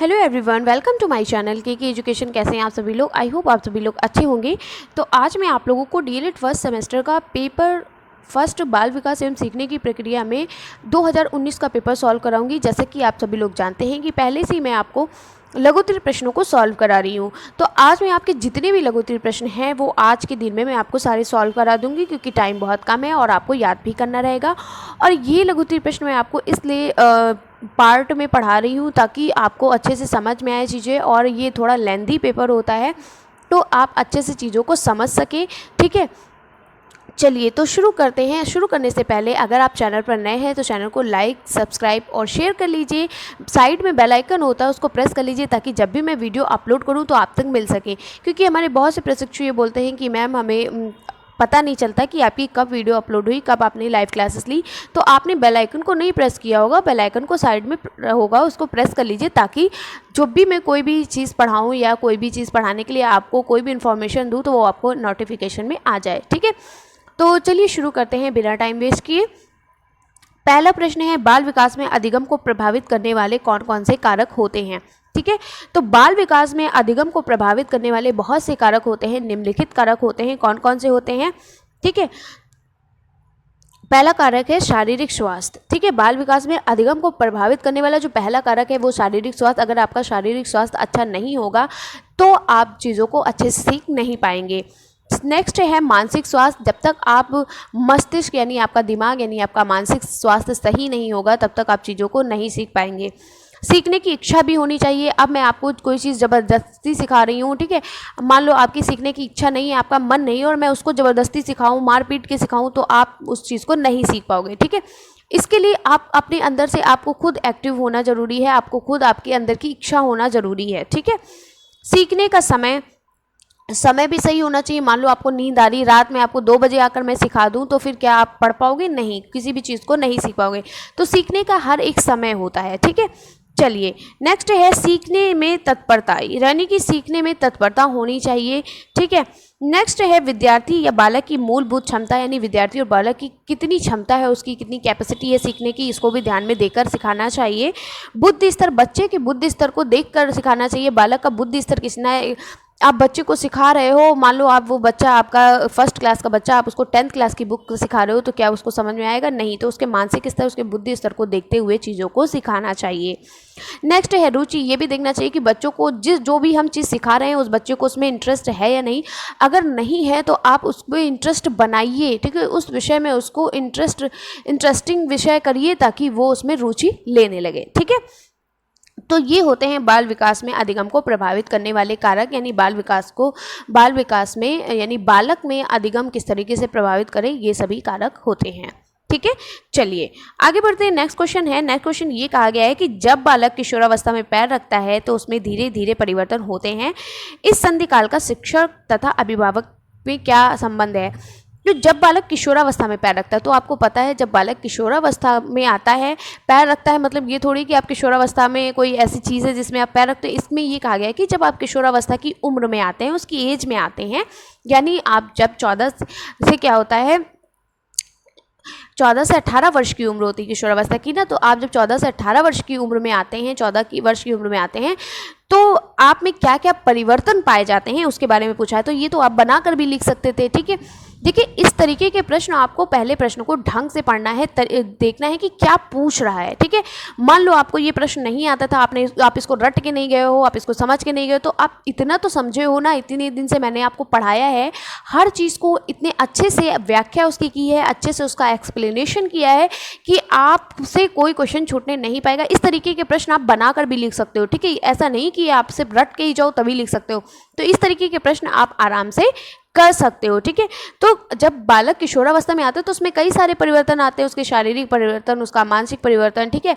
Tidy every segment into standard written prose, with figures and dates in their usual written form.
Hello everyone, welcome to my channel K Education. कैसे हैं आप सभी लोग? आई होप आप सभी लोग अच्छे होंगे। तो आज मैं आप लोगों को डीएलएड फर्स्ट सेमेस्टर का पेपर फर्स्ट बाल विकास एवं सीखने की प्रक्रिया में 2019 का पेपर सॉल्व कराऊंगी। जैसे कि आप सभी लोग जानते हैं कि पहले से ही मैं आपको लघुत्तरीय प्रश्नों को सॉल्व करा रही हूँ। तो आज मैं आपके जितने भी लघुत्तरीय प्रश्न हैं वो आज के दिन में मैं आपको सारे सॉल्व करा दूंगी, क्योंकि टाइम बहुत कम है और आपको याद भी करना रहेगा। और ये लघुत्तरीय प्रश्न मैं आपको इसलिए पार्ट में पढ़ा रही हूँ ताकि आपको अच्छे से समझ में आए चीज़ें, और ये थोड़ा लेंथी पेपर होता है तो आप अच्छे से चीज़ों को समझ सकें। ठीक है, चलिए तो शुरू करते हैं। शुरू करने से पहले अगर आप चैनल पर नए हैं तो चैनल को लाइक, सब्सक्राइब और शेयर कर लीजिए। साइड में बेल आइकन होता है, उसको प्रेस कर लीजिए ताकि जब भी मैं वीडियो अपलोड करूं तो आप तक मिल सके। क्योंकि हमारे बहुत से प्रशिक्षु ये बोलते हैं कि मैम हमें पता नहीं चलता कि आपकी कब वीडियो अपलोड हुई, कब आपने लाइव क्लासेस ली। तो आपने बेल आइकन को नहीं प्रेस किया होगा, बेल आइकन को साइड में होगा, उसको प्रेस कर लीजिए ताकि जब भी मैं कोई भी चीज़ पढ़ाऊँ या कोई भी चीज़ पढ़ाने के लिए आपको कोई भी इन्फॉर्मेशन दूँ तो वो आपको नोटिफिकेशन में आ जाए। ठीक है, तो चलिए शुरू करते हैं बिना टाइम वेस्ट किए। पहला प्रश्न है, बाल विकास में अधिगम को प्रभावित करने वाले कौन कौन से कारक होते हैं? ठीक है, तो बाल विकास में अधिगम को प्रभावित करने वाले बहुत से कारक होते हैं, निम्नलिखित कारक होते हैं। कौन कौन से होते हैं? ठीक है, पहला कारक है शारीरिक स्वास्थ्य। ठीक है, बाल विकास में अधिगम को प्रभावित करने वाला जो पहला कारक है वो शारीरिक स्वास्थ्य। अगर आपका शारीरिक स्वास्थ्य अच्छा नहीं होगा तो आप चीज़ों को अच्छे से सीख नहीं पाएंगे। नेक्स्ट है मानसिक स्वास्थ्य। जब तक आप मस्तिष्क यानी आपका दिमाग यानी आपका मानसिक स्वास्थ्य सही नहीं होगा तब तक आप चीज़ों को नहीं सीख पाएंगे। सीखने की इच्छा भी होनी चाहिए। अब मैं आपको कोई चीज़ ज़बरदस्ती सिखा रही हूँ, ठीक है, मान लो आपकी सीखने की इच्छा नहीं है, आपका मन नहीं है, और मैं उसको ज़बरदस्ती सिखाऊँ, मार पीट के सिखाऊँ, तो आप उस चीज़ को नहीं सीख पाओगे। ठीक है, इसके लिए आप अपने अंदर से आपको खुद एक्टिव होना ज़रूरी है, आपको खुद आपके अंदर की इच्छा होना ज़रूरी है। ठीक है, सीखने का समय भी सही होना चाहिए। मान लो आपको नींद आ रही, रात में आपको 2 बजे आकर मैं सिखा दूं तो फिर क्या आप पढ़ पाओगे? नहीं, किसी भी चीज़ को नहीं सीख पाओगे। तो सीखने का हर एक समय होता है। ठीक है, चलिए नेक्स्ट है सीखने में तत्परता, यानी कि सीखने में तत्परता होनी चाहिए। ठीक है, नेक्स्ट है विद्यार्थी या बालक की मूलभूत क्षमता, यानी विद्यार्थी और बालक की कितनी क्षमता है, उसकी कितनी कैपेसिटी है सीखने की, इसको भी ध्यान में देकर सिखाना चाहिए। बुद्धि स्तर, बच्चे के बुद्धि स्तर को देखकर सिखाना चाहिए। बालक का बुद्धि स्तर कितना है, आप बच्चे को सिखा रहे हो, मान लो आप वो बच्चा आपका फर्स्ट क्लास का बच्चा, आप उसको 10th क्लास की बुक सिखा रहे हो तो क्या उसको समझ में आएगा? नहीं। तो उसके मानसिक स्तर, उसके बुद्धि स्तर को देखते हुए चीज़ों को सिखाना चाहिए। नेक्स्ट है रुचि। ये भी देखना चाहिए कि बच्चों को जो भी हम चीज़ सिखा रहे हैं उस बच्चे को उसमें इंटरेस्ट है या नहीं। अगर नहीं है तो आप उसमें इंटरेस्ट बनाइए। ठीक है, उस विषय में उसको इंटरेस्टिंग विषय करिए ताकि वो उसमें रुचि लेने लगे। ठीक है, तो ये होते हैं बाल विकास में अधिगम को प्रभावित करने वाले कारक, यानी बाल विकास में यानी बालक में अधिगम किस तरीके से प्रभावित करें, ये सभी कारक होते हैं। ठीक है, चलिए आगे बढ़ते हैं। नेक्स्ट क्वेश्चन है, नेक्स्ट क्वेश्चन ये कहा गया है कि जब बालक किशोरावस्था में पैर रखता है तो उसमें धीरे धीरे परिवर्तन होते हैं। इस संधि काल का शिक्षक तथा अभिभावक में क्या संबंध है? जो जब बालक किशोरावस्था में पैर रखता है, तो आपको पता है जब बालक किशोरावस्था में आता है, पैर रखता है, मतलब ये थोड़ी कि आप किशोरावस्था में कोई ऐसी चीज़ है जिसमें आप पैर रखते हैं। इसमें ये कहा गया है कि जब आप किशोरावस्था की उम्र में आते हैं, उसकी एज में आते हैं, यानी आप जब 14 से क्या होता है, 14 से 18 वर्ष की उम्र होती है किशोरावस्था की ना, तो आप जब 14 से 18 वर्ष की उम्र में आते हैं, 14 वर्ष की उम्र में आते हैं, तो आप में क्या क्या परिवर्तन पाए जाते हैं उसके बारे में पूछा है। तो ये तो आप बनाकर भी लिख सकते थे। ठीक है, देखिए इस तरीके के प्रश्न आपको पहले प्रश्न को ढंग से पढ़ना है, देखना है कि क्या पूछ रहा है। ठीक है, मान लो आपको ये प्रश्न नहीं आता था, आप इसको रट के नहीं गए हो, आप इसको समझ के नहीं गए, तो आप इतना तो समझे हो ना, इतने दिन से मैंने आपको पढ़ाया है, हर चीज़ को इतने अच्छे से व्याख्या उसकी की है, अच्छे से उसका एक्सप्लेनेशन किया है कि आपसे कोई क्वेश्चन छूटने नहीं पाएगा। इस तरीके के प्रश्न आप बनाकर भी लिख सकते हो। ठीक है, ऐसा नहीं कि आप सिर्फ रट के ही जाओ तभी लिख सकते हो। तो इस तरीके के प्रश्न आप आराम से कर सकते हो। ठीक है, तो जब बालक किशोरावस्था में आता है तो उसमें कई सारे परिवर्तन आते हैं, उसके शारीरिक परिवर्तन, उसका मानसिक परिवर्तन, ठीक है,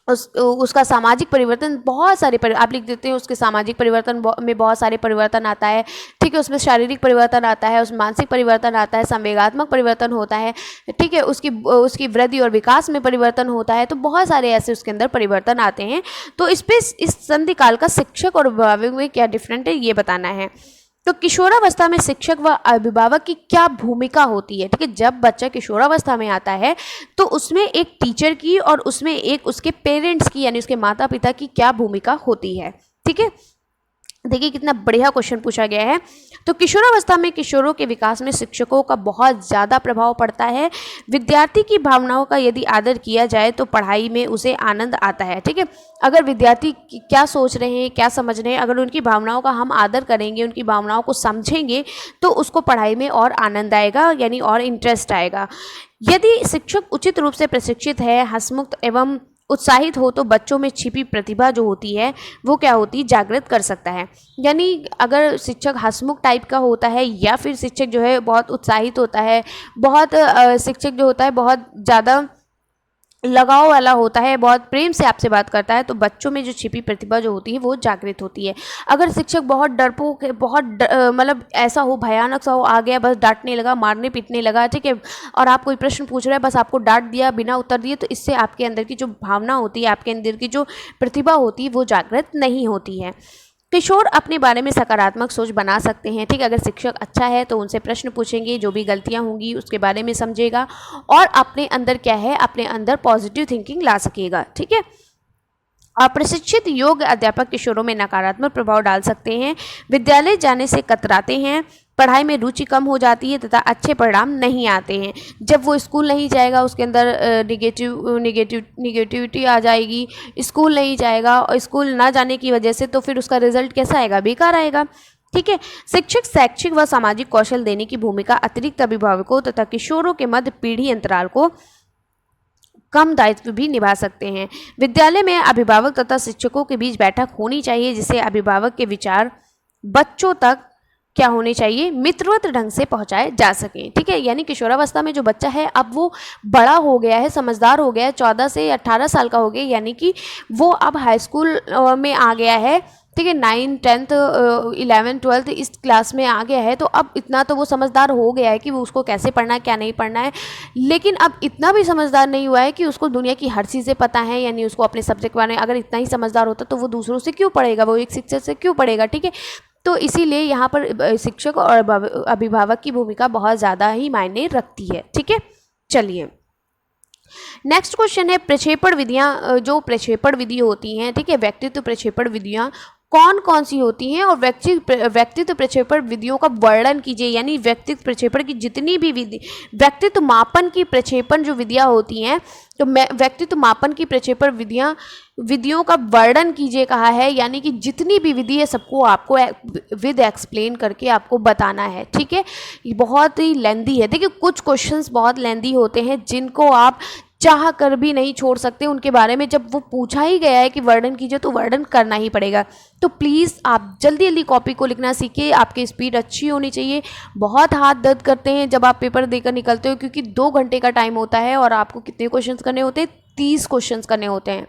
उसका सामाजिक परिवर्तन, बहुत सारे आप लिख देते हैं, उसके सामाजिक परिवर्तन में बहुत सारे परिवर्तन आता है। ठीक है, उसमें शारीरिक परिवर्तन आता है, उसमें मानसिक परिवर्तन आता है, संवेगात्मक परिवर्तन होता है। ठीक है, उसकी वृद्धि और विकास में परिवर्तन होता है। तो बहुत सारे ऐसे उसके अंदर परिवर्तन आते हैं। तो इस संधि काल का शिक्षक और अभिभावक में क्या डिफरेंट है ये बताना है। तो किशोरावस्था में शिक्षक व अभिभावक की क्या भूमिका होती है? ठीक है, जब बच्चा किशोरावस्था में आता है तो उसमें एक टीचर की और उसमें एक उसके पेरेंट्स की यानी उसके माता पिता की क्या भूमिका होती है? ठीक है, देखिए कितना बढ़िया क्वेश्चन पूछा गया है। तो किशोरावस्था में किशोरों के विकास में शिक्षकों का बहुत ज़्यादा प्रभाव पड़ता है। विद्यार्थी की भावनाओं का यदि आदर किया जाए तो पढ़ाई में उसे आनंद आता है। ठीक है, अगर विद्यार्थी क्या सोच रहे हैं, क्या समझ रहे हैं, अगर उनकी भावनाओं का हम आदर करेंगे, उनकी भावनाओं को समझेंगे तो उसको पढ़ाई में और आनंद आएगा यानी और इंटरेस्ट आएगा। यदि शिक्षक उचित रूप से प्रशिक्षित है, हंसमुक्त एवं उत्साहित हो तो बच्चों में छिपी प्रतिभा जो होती है वो क्या होती है, जागृत कर सकता है। यानी अगर शिक्षक हंसमुख टाइप का होता है या फिर शिक्षक जो है बहुत उत्साहित होता है, बहुत शिक्षक जो होता है बहुत ज़्यादा लगाव वाला होता है, बहुत प्रेम से आपसे बात करता है, तो बच्चों में जो छिपी प्रतिभा जो होती है वो जागृत होती है। अगर शिक्षक बहुत डरपोक है, बहुत मतलब ऐसा हो, भयानक सा हो, आ गया बस डांटने लगा, मारने पीटने लगा, ठीक है, और आप कोई प्रश्न पूछ रहे हैं बस आपको डांट दिया बिना उत्तर दिए, तो इससे आपके अंदर की जो भावना होती है, आपके अंदर की जो प्रतिभा होती है वो जागृत नहीं होती है। किशोर अपने बारे में सकारात्मक सोच बना सकते हैं। ठीक है, अगर शिक्षक अच्छा है तो उनसे प्रश्न पूछेंगे, जो भी गलतियां होंगी उसके बारे में समझेगा और अपने अंदर क्या है, अपने अंदर पॉजिटिव थिंकिंग ला सकेगा। ठीक है, अप्रशिक्षित योग्य अध्यापक किशोरों में नकारात्मक प्रभाव डाल सकते हैं, विद्यालय जाने से कतराते हैं, पढ़ाई में रुचि कम हो जाती है तथा अच्छे परिणाम नहीं आते हैं। जब वो स्कूल नहीं जाएगा उसके अंदर निगेटिविटी आ जाएगी, स्कूल नहीं जाएगा और स्कूल ना जाने की वजह से तो फिर उसका रिजल्ट कैसा आएगा, बेकार आएगा। ठीक है, शिक्षक शैक्षिक व सामाजिक कौशल देने की भूमिका अतिरिक्त अभिभावकों तथा किशोरों के मध्य पीढ़ी अंतराल को कम दायित्व भी निभा सकते हैं। विद्यालय में अभिभावक तथा शिक्षकों के बीच बैठक होनी चाहिए जिससे अभिभावक के विचार बच्चों तक क्या होने चाहिए, मित्रवत ढंग से पहुंचाए जा सके। ठीक है, यानी किशोरावस्था में जो बच्चा है अब वो बड़ा हो गया है, समझदार हो गया है, 14 से 18 साल का हो गया, यानी कि वो अब हाई स्कूल में आ गया है। ठीक है, 9, 10, 11, 12 इस क्लास में आ गया है, तो अब इतना तो वो समझदार हो गया है कि वो उसको कैसे पढ़ना है, क्या नहीं पढ़ना है। लेकिन अब इतना भी समझदार नहीं हुआ है कि उसको दुनिया की हर चीज़ें पता है, यानी उसको अपने सब्जेक्ट बारे में, अगर इतना ही समझदार होता तो वो दूसरों से क्यों पढ़ेगा, वो एक शिक्षक से क्यों पढ़ेगा। ठीक है, तो इसीलिए यहाँ पर शिक्षक और अभिभावक की भूमिका बहुत ज़्यादा ही मायने रखती है। ठीक है, चलिए नेक्स्ट क्वेश्चन है प्रक्षेपण विधियाँ। जो प्रक्षेपण विधि होती हैं, ठीक है, व्यक्तित्व प्रक्षेपण विधियाँ कौन कौन सी होती हैं और व्यक्तित्व प्रक्षेपण विधियों का वर्णन कीजिए। यानी व्यक्तित्व प्रक्षेपण की जितनी भी विधि, व्यक्तित्व मापन की प्रक्षेपण जो विधियाँ होती हैं, तो व्यक्तित्व मापन की प्रक्षेपण विधियों का वर्णन कीजिए कहा है, यानी कि जितनी भी विधि है सबको आपको विद एक्सप्लेन करके आपको बताना है। ठीक है, ये बहुत ही लेंदी है। देखिए कुछ क्वेश्चंस बहुत लेंदी होते हैं जिनको आप चाह कर भी नहीं छोड़ सकते, उनके बारे में जब वो पूछा ही गया है कि वर्णन कीजिए तो वर्णन करना ही पड़ेगा। तो प्लीज़ आप जल्दी जल्दी कॉपी को लिखना सीखिए, आपकी स्पीड अच्छी होनी चाहिए। बहुत हाथ दर्द करते हैं जब आप पेपर देकर निकलते हो, क्योंकि 2 घंटे का टाइम होता है और आपको कितने क्वेश्चंस करने होते हैं, 30 क्वेश्चंस करने होते हैं,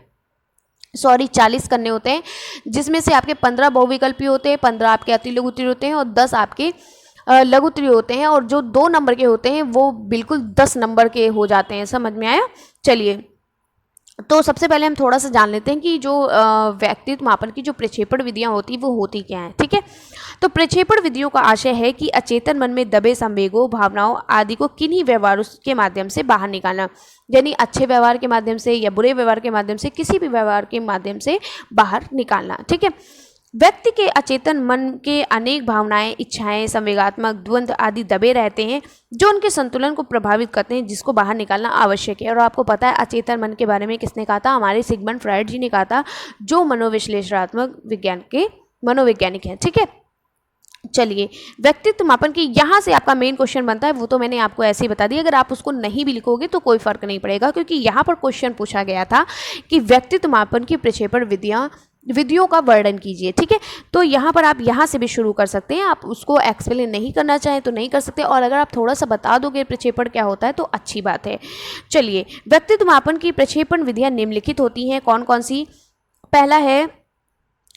40 करने होते हैं, जिसमें से आपके 15 बहुविकल्पी होते हैं, 15 आपके अति लघु उत्तरीय होते हैं और 10 आपके लघु उत्तरीय होते हैं, और जो 2 नंबर के होते हैं वो बिल्कुल 10 नंबर के हो जाते हैं। समझ में आया? चलिए, तो सबसे पहले हम थोड़ा सा जान लेते हैं कि जो व्यक्तित्व मापन की जो प्रक्षेपण विधियां होती वो होती क्या हैं। ठीक है, तो प्रक्षेपण विधियों का आशय है कि अचेतन मन में दबे संवेगों, भावनाओं आदि को किन्हीं व्यवहारों के माध्यम से बाहर निकालना, यानी अच्छे व्यवहार के माध्यम से या बुरे व्यवहार के माध्यम से, किसी भी व्यवहार के माध्यम से बाहर निकालना। ठीक है, व्यक्ति के अचेतन मन के अनेक भावनाएं, इच्छाएं, संवेगात्मक द्वंद्व आदि दबे रहते हैं जो उनके संतुलन को प्रभावित करते हैं, जिसको बाहर निकालना आवश्यक है। और आपको पता है अचेतन मन के बारे में किसने कहा था? हमारे सिगमंड फ्रायड जी ने कहा था, जो मनोविश्लेषणात्मक विज्ञान के मनोवैज्ञानिक हैं। ठीक है, चलिए व्यक्तित्व मापन की यहाँ से आपका मेन क्वेश्चन बनता है, वो तो मैंने आपको ऐसे ही बता दिया। अगर आप उसको नहीं भी लिखोगे तो कोई फर्क नहीं पड़ेगा, क्योंकि यहाँ पर क्वेश्चन पूछा गया था कि व्यक्तित्व मापन की प्रक्षेपण विधियों का वर्णन कीजिए। ठीक है, तो यहाँ पर आप यहाँ से भी शुरू कर सकते हैं। आप उसको एक्सप्लेन नहीं करना चाहें तो नहीं कर सकते, और अगर आप थोड़ा सा बता दोगे प्रक्षेपण क्या होता है तो अच्छी बात है। चलिए, व्यक्तित्व मापन की प्रक्षेपण विधियाँ निम्नलिखित होती हैं। कौन कौन सी? पहला है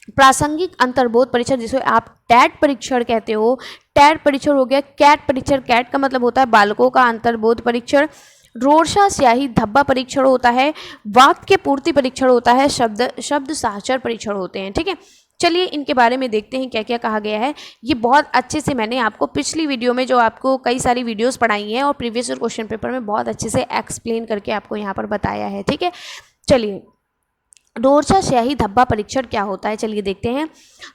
प्रासंगिक अंतर्बोध परीक्षण, जिसे आप टैट परीक्षण कहते हो। टैट परीक्षण हो गया। कैट परीक्षण, कैट का मतलब होता है बालकों का अंतर्बोध परीक्षण। रोरशा स्याही धब्बा परीक्षण होता है। वाक्य पूर्ति परीक्षण होता है। शब्द साहचर परीक्षण होते हैं। ठीक है, चलिए इनके बारे में देखते हैं क्या क्या कहा गया है। ये बहुत अच्छे से मैंने आपको पिछली वीडियो में जो आपको कई सारी वीडियोस पढ़ाई हैं और प्रीवियस ईयर क्वेश्चन पेपर में बहुत अच्छे से एक्सप्लेन करके आपको यहाँ पर बताया है। ठीक है, चलिए डोरसा स्याही धब्बा परीक्षण क्या होता है, चलिए देखते हैं।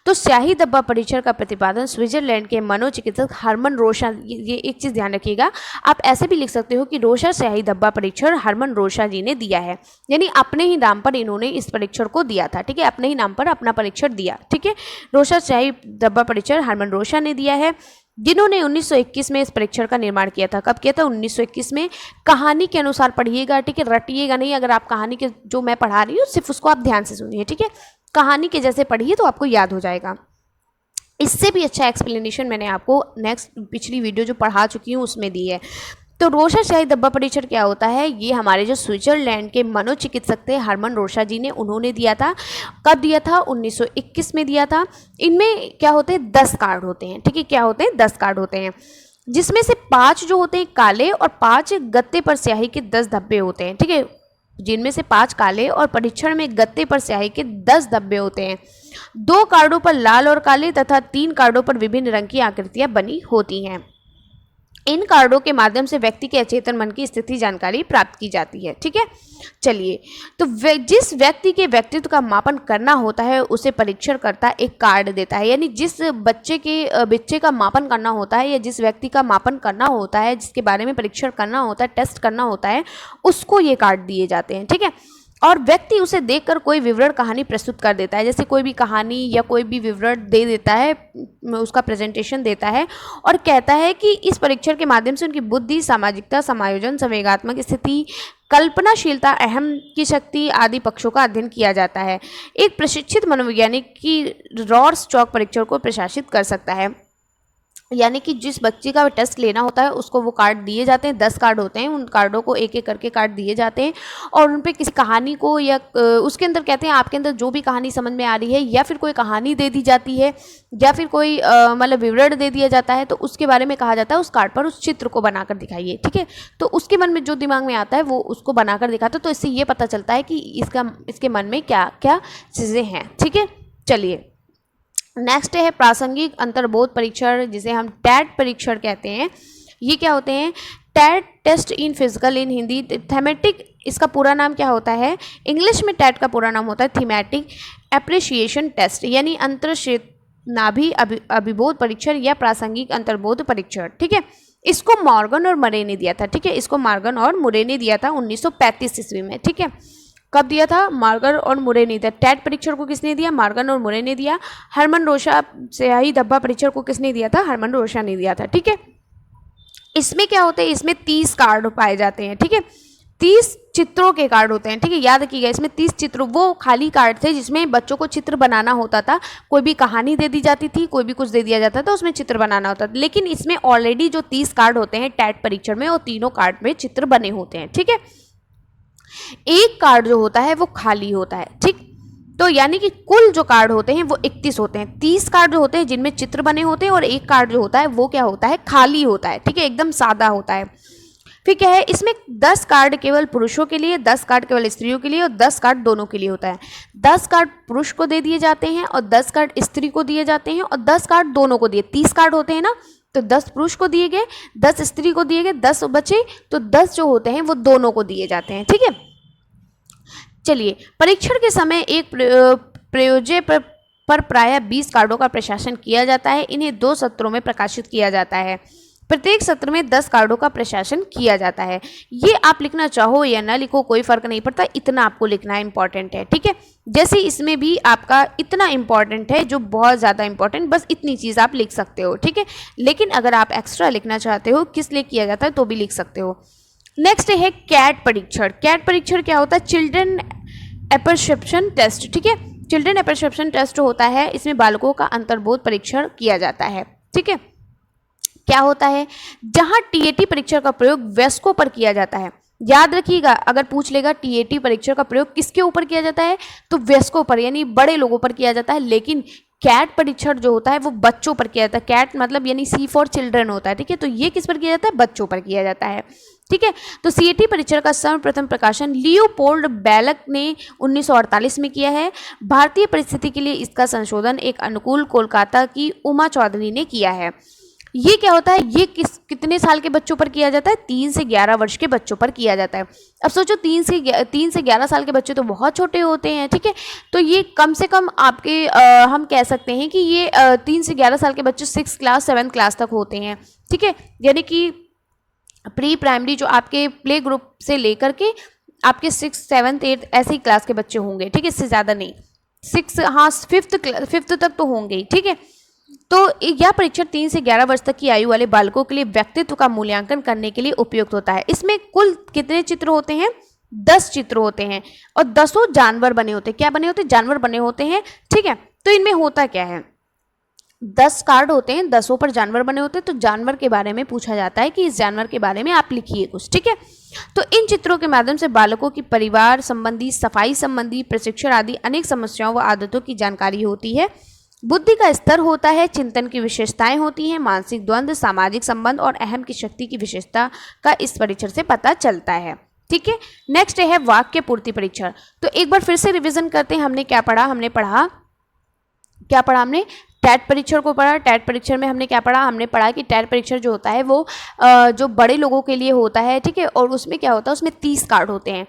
तो स्याही धब्बा परीक्षण का प्रतिपादन स्विट्जरलैंड के मनोचिकित्सक हरमन रोशा, ये एक चीज़ ध्यान रखिएगा, आप ऐसे भी लिख सकते हो कि रोशा स्याही धब्बा परीक्षण हरमन रोशा जी ने दिया है, यानी अपने ही नाम पर इन्होंने इस परीक्षण को दिया था। ठीक है, अपने ही नाम पर अपना परीक्षण दिया। ठीक है, रोशा स्याही धब्बा परीक्षण हरमन रोशा ने दिया है, जिन्होंने 1921 में इस परीक्षण का निर्माण किया था। कब किया था? 1921 में। कहानी के अनुसार पढ़िएगा, ठीक है, रटिएगा नहीं। अगर आप कहानी के जो मैं पढ़ा रही हूँ सिर्फ उसको आप ध्यान से सुनिए, ठीक है, कहानी के जैसे पढ़िए तो आपको याद हो जाएगा। इससे भी अच्छा एक्सप्लेनेशन मैंने आपको नेक्स्ट पिछली वीडियो जो पढ़ा चुकी हूँ उसमें दी है। तो रोशा स्याही धब्बा परीक्षण क्या होता है? ये हमारे जो स्विट्जरलैंड के मनोचिकित्सक थे हरमन रोशा जी ने, उन्होंने दिया था। कब दिया था? 1921 में दिया था। इनमें क्या होते हैं? 10 कार्ड होते हैं। ठीक है, क्या होते हैं? 10 कार्ड होते हैं, जिसमें से 5 जो होते हैं काले और 5 गत्ते पर स्याही के 10 धब्बे होते हैं। ठीक है, जिनमें से 5 काले और परीक्षण में गत्ते पर स्याही के 10 धब्बे होते हैं। 2 कार्डों पर लाल और काले तथा 3 कार्डों पर विभिन्न रंग की आकृतियां बनी होती हैं। इन कार्डों के माध्यम से व्यक्ति के अचेतन मन की स्थिति जानकारी प्राप्त की जाती है। ठीक है, चलिए तो जिस व्यक्ति के व्यक्तित्व का मापन करना होता है उसे परीक्षणकर्ता एक कार्ड देता है, यानी जिस बच्चे का मापन करना होता है या जिस व्यक्ति का मापन करना होता है, जिसके बारे में परीक्षण करना होता है, टेस्ट करना होता है, उसको ये कार्ड दिए जाते हैं। ठीक है, और व्यक्ति उसे देखकर कोई विवरण कहानी प्रस्तुत कर देता है, जैसे कोई भी कहानी या कोई भी विवरण दे देता है, उसका प्रेजेंटेशन देता है और कहता है कि इस परीक्षण के माध्यम से उनकी बुद्धि, सामाजिकता, समायोजन, संवेगात्मक स्थिति, कल्पनाशीलता, अहम की शक्ति आदि पक्षों का अध्ययन किया जाता है। एक प्रशिक्षित मनोवैज्ञानिक की रॉर्स-चॉक परीक्षण को प्रशासित कर सकता है, यानी कि जिस बच्चे का टेस्ट लेना होता है उसको वो कार्ड दिए जाते हैं। 10 कार्ड होते हैं, उन कार्डों को एक एक करके कार्ड दिए जाते हैं और उन पे किसी कहानी को या उसके अंदर कहते हैं आपके अंदर जो भी कहानी समझ में आ रही है, या फिर कोई कहानी दे दी जाती है या फिर कोई मतलब विवरण दे दिया जाता है, तो उसके बारे में कहा जाता है उस कार्ड पर उस चित्र को बनाकर दिखाइए। ठीक है, तो उसके मन में जो दिमाग में आता है वो उसको बनाकर दिखाता है, तो इससे ये पता चलता है कि इसके मन में क्या क्या चीज़ें हैं। ठीक है, चलिए नेक्स्ट है प्रासंगिक अंतर्बोध परीक्षण, जिसे हम टैट परीक्षण कहते हैं। ये क्या होते हैं? TAT test in physical in Hindi thematic, इसका पूरा नाम क्या होता है? इंग्लिश में टैट का पूरा नाम होता है थीमेटिक एप्रिशिएशन टेस्ट, यानी अंतर्नाभि अभिबोध परीक्षण या प्रासंगिक अंतर्बोध परीक्षण। ठीक है, इसको मॉर्गन और मुरे ने दिया था। ठीक है, इसको मॉर्गन और मुरे ने दिया था 1935 ईस्वी में। ठीक है, कब दिया था? मॉर्गन और मुरे ने दिया। टैट परीक्षण को किसने दिया? मॉर्गन और मुरे ने दिया। हरमन रोशा स्याही धब्बा परीक्षण को किसने दिया था? हरमन रोशा ने दिया था। ठीक है, इसमें क्या होते हैं? इसमें 30 कार्ड पाए जाते हैं। ठीक है, 30 चित्रों के कार्ड होते हैं। ठीक है, याद रखिएगा, इसमें 30 चित्र, वो खाली कार्ड थे जिसमें बच्चों को चित्र बनाना होता था। कोई भी कहानी दे दी जाती थी, कोई भी कुछ दे दिया जाता था, उसमें चित्र बनाना होता था। लेकिन इसमें ऑलरेडी जो 30 कार्ड होते हैं टैट परीक्षण में, वो तीनों कार्ड में चित्र बने होते हैं। ठीक है, एक कार्ड जो होता है वो खाली होता है। ठीक, तो यानी कि कुल जो कार्ड होते हैं वो 31 होते हैं। 30 कार्ड जो होते हैं जिनमें चित्र बने होते हैं और एक कार्ड जो होता है वो क्या होता है? खाली होता है। ठीक है, एकदम सादा होता है। फिर क्या है? इसमें 10 कार्ड केवल पुरुषों के लिए, 10 कार्ड केवल स्त्रियों के लिए और 10 कार्ड दोनों के लिए होता है। 10 कार्ड पुरुष को दे दिए जाते हैं और 10 कार्ड स्त्री को दिए जाते हैं और 10 कार्ड दोनों को दिए। 30 कार्ड होते हैं ना, तो 10 पुरुष को दिए गए, 10 स्त्री को दिए गए, 10 बचे, तो 10 जो होते हैं वो दोनों को दिए जाते हैं। ठीक है, चलिए परीक्षण के समय एक प्रयोज्य पर प्रायः 20 कार्डों का प्रशासन किया जाता है। इन्हें 2 सत्रों में प्रकाशित किया जाता है। प्रत्येक सत्र में 10 कार्डों का प्रशासन किया जाता है। ये आप लिखना चाहो या ना लिखो कोई फर्क नहीं पड़ता, इतना आपको लिखना इंपॉर्टेंट है। ठीक है, जैसे इसमें भी आपका इतना इंपॉर्टेंट है, जो बहुत ज़्यादा इंपॉर्टेंट, बस इतनी चीज़ आप लिख सकते हो। ठीक है, लेकिन अगर आप एक्स्ट्रा लिखना चाहते हो किस लिए किया जाता है तो भी लिख सकते हो। नेक्स्ट है कैट परीक्षण। कैट परीक्षण क्या होता है? Children apperception test. ठीक है, चिल्ड्रन एपर्सेप्शन टेस्ट होता है, इसमें बालकों का अंतर्बोध परीक्षण किया जाता है। ठीक है, क्या होता है? जहां टीएटी परीक्षण का प्रयोग वयस्कों पर किया जाता है। याद रखिएगा, अगर पूछ लेगा टीएटी परीक्षण का प्रयोग किसके ऊपर किया जाता है तो वयस्कों पर, यानी बड़े लोगों पर किया जाता है। लेकिन कैट परीक्षण जो होता है वो बच्चों पर किया जाता है। कैट मतलब यानी सी फॉर चिल्ड्रन होता है, ठीक है। तो ये किस पर किया जाता है? बच्चों पर किया जाता है, ठीक है। तो सीएटी परीक्षण का सर्वप्रथम प्रकाशन लियोपोल्ड बैलक ने 1948 में किया है। भारतीय परिस्थिति के लिए इसका संशोधन एक अनुकूल कोलकाता की उमा चौधरी ने किया है। ये क्या होता है? ये कितने साल के बच्चों पर किया जाता है? 3 से 11 वर्ष के बच्चों पर किया जाता है। अब सोचो 3 से 11 साल के बच्चे तो बहुत छोटे होते हैं, ठीक है। तो ये कम से कम आपके हम कह सकते हैं कि ये 3 से 11 साल के बच्चे 6 क्लास 7 क्लास तक होते हैं, ठीक है। यानी कि प्री प्राइमरी जो आपके प्ले ग्रुप से लेकर के आपके 6, 7, 8 ऐसे ही क्लास के बच्चे होंगे, ठीक है। इससे ज़्यादा नहीं, 6 हाँ 5th तक तो होंगे ही, ठीक है। तो यह परीक्षण 3 से 11 वर्ष तक की आयु वाले बालकों के लिए व्यक्तित्व का मूल्यांकन करने के लिए उपयुक्त होता है। इसमें कुल कितने चित्र होते हैं? 10 चित्र होते हैं और 10 जानवर बने होते हैं। क्या बने होते हैं? जानवर बने होते हैं, ठीक है। तो इनमें होता क्या है? 10 कार्ड होते हैं, 10 पर जानवर बने होते हैं। तो जानवर के बारे में पूछा जाता है कि इस जानवर के बारे में आप लिखिए कुछ, ठीक है। तो इन चित्रों के माध्यम से बालकों की परिवार संबंधी, सफाई संबंधी, प्रशिक्षण आदि अनेक समस्याओं व आदतों की जानकारी होती है। बुद्धि का स्तर होता है, चिंतन की विशेषताएं होती हैं, मानसिक द्वंद्व, सामाजिक संबंध और अहम की शक्ति की विशेषता का इस परीक्षण से पता चलता है, ठीक है। नेक्स्ट है वाक्य पूर्ति परीक्षण। तो एक बार फिर से रिवीजन करते हैं। हमने क्या पढ़ा? हमने टैट परीक्षण को पढ़ा। टैट परीक्षण में हमने क्या पढ़ा? हमने पढ़ा कि टैट परीक्षण जो होता है वो जो बड़े लोगों के लिए होता है, ठीक है। और उसमें क्या होता है? उसमें 30 कार्ड होते हैं।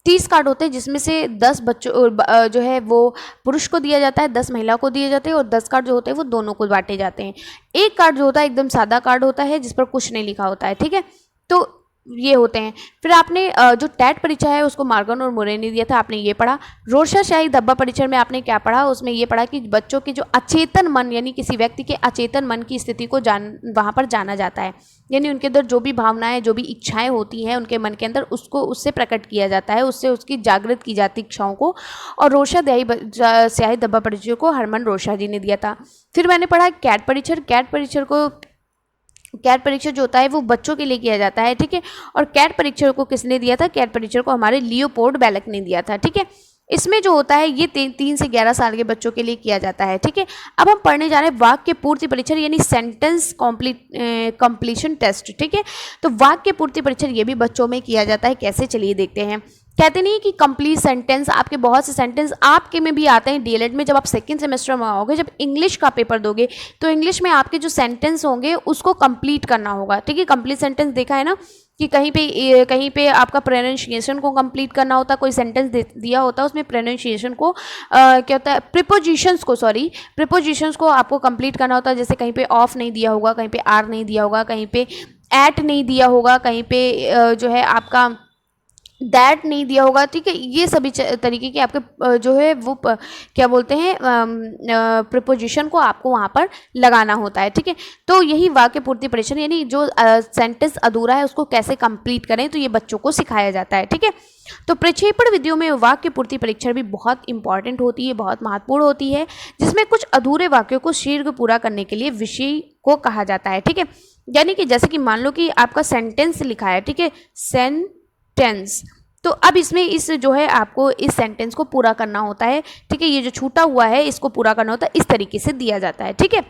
30 कार्ड होते हैं जिसमें से 10 बच्चों जो है वो पुरुष को दिया जाता है, 10 महिला को दिए जाते हैं और 10 कार्ड जो होते हैं वो दोनों को बांटे जाते हैं। एक कार्ड जो होता है एकदम सादा कार्ड होता है जिस पर कुछ नहीं लिखा होता है, ठीक है। तो ये होते हैं। फिर आपने जो टैट परीक्षा है उसको मार्गन और मुरे ने दिया था, आपने ये पढ़ा। रोरशाही धब्बा परीक्षण में आपने क्या पढ़ा? उसमें ये पढ़ा कि बच्चों के जो अचेतन मन यानी किसी व्यक्ति के अचेतन मन की स्थिति को वहाँ पर जाना जाता है। यानी उनके अंदर जो भी भावनाएं, जो भी इच्छाएं होती हैं उनके मन के अंदर, उसको उससे प्रकट किया जाता है, उससे उसकी जागृत की जाती इच्छाओं को। और स्याही धब्बा परीक्षण को हरमन रोशा जी ने दिया था। फिर मैंने पढ़ा कैट परीक्षण। कैट परीक्षण जो होता है वो बच्चों के लिए किया जाता है, ठीक है। और कैट परीक्षण को किसने दिया था? कैट परीक्षण को हमारे लियोपोल्ड बैलक ने दिया था, ठीक है। इसमें जो होता है ये 3 से 11 साल के बच्चों के लिए किया जाता है, ठीक है। अब हम पढ़ने जा रहे हैं वाक्य पूर्ति परीक्षण यानी सेंटेंस कंप्लीशन टेस्ट, ठीक है। तो वाक्य पूर्ति परीक्षण ये भी बच्चों में किया जाता है। कैसे? चलिए देखते हैं। कहते नहीं कि कंप्लीट सेंटेंस, आपके बहुत से सेंटेंस आपके में भी आते हैं डीएलएड में। जब आप सेकंड सेमेस्टर में आओगे, जब इंग्लिश का पेपर दोगे, तो इंग्लिश में आपके जो सेंटेंस होंगे उसको कंप्लीट करना होगा, ठीक है। कंप्लीट सेंटेंस देखा है ना कि कहीं पे आपका प्रोनाउंसिएशन को कंप्लीट करना होता है। कोई सेंटेंस दिया होता है उसमें प्रोनाउंसिएशन को क्या होता है, प्रीपोजिशंस को आपको कंप्लीट करना होता है। जैसे कहीं पे ऑफ नहीं दिया होगा, कहीं पे आर नहीं दिया होगा, कहीं पे एट नहीं दिया होगा, कहीं पे जो है आपका दैट नहीं दिया होगा, ठीक है। ये सभी तरीके के आपके जो है वो क्या बोलते हैं प्रीपोजिशन को आपको वहाँ पर लगाना होता है, ठीक है। तो यही वाक्य पूर्ति परीक्षण यानी जो सेंटेंस अधूरा है उसको कैसे कंप्लीट करें, तो ये बच्चों को सिखाया जाता है, ठीक है। तो प्रक्षेपण विधियों में वाक्य पूर्ति परीक्षण भी बहुत इंपॉर्टेंट होती है, बहुत महत्वपूर्ण होती है, जिसमें कुछ अधूरे वाक्यों को शीघ्र पूरा करने के लिए विषय को कहा जाता है, ठीक है। यानी कि जैसे कि मान लो कि आपका सेंटेंस लिखा है, ठीक है, सेंटेंस, तो अब इसमें इस जो है आपको इस सेंटेंस को पूरा करना होता है, ठीक है। ये जो छूटा हुआ है इसको पूरा करना होता है, इस तरीके से दिया जाता है, ठीक है।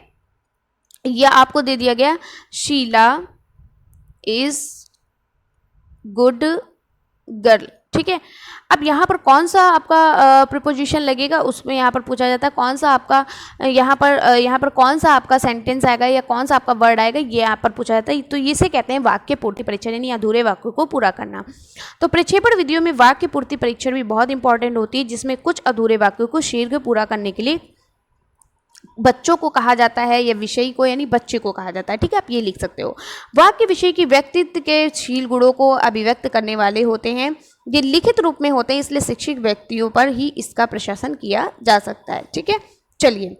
यह आपको दे दिया गया, शीला इज गुड गर्ल, ठीक है। अब यहाँ पर कौन सा आपका प्रीपोजिशन लगेगा, उसमें यहाँ पर पूछा जाता है कौन सा आपका यहाँ पर कौन सा आपका सेंटेंस आएगा या कौन सा आपका वर्ड आएगा, ये यहाँ पर पूछा जाता है। तो इसे कहते हैं वाक्य पूर्ति परीक्षण यानी अधूरे वाक्यों को पूरा करना। तो प्रक्षेपण विधियों में वाक्य पूर्ति परीक्षण भी बहुत इंपॉर्टेंट होती है, जिसमें कुछ अधूरे वाक्यों को शीघ्र पूरा करने के लिए बच्चों को कहा जाता है या विषय को यानी बच्चे को कहा जाता है, ठीक है। आप ये लिख सकते हो। वाक्य विषय की व्यक्तित्व के शील गुणों को अभिव्यक्त करने वाले होते हैं। ये लिखित रूप में होते हैं, इसलिए शिक्षित व्यक्तियों पर ही इसका प्रशासन किया जा सकता है, ठीक है। चलिए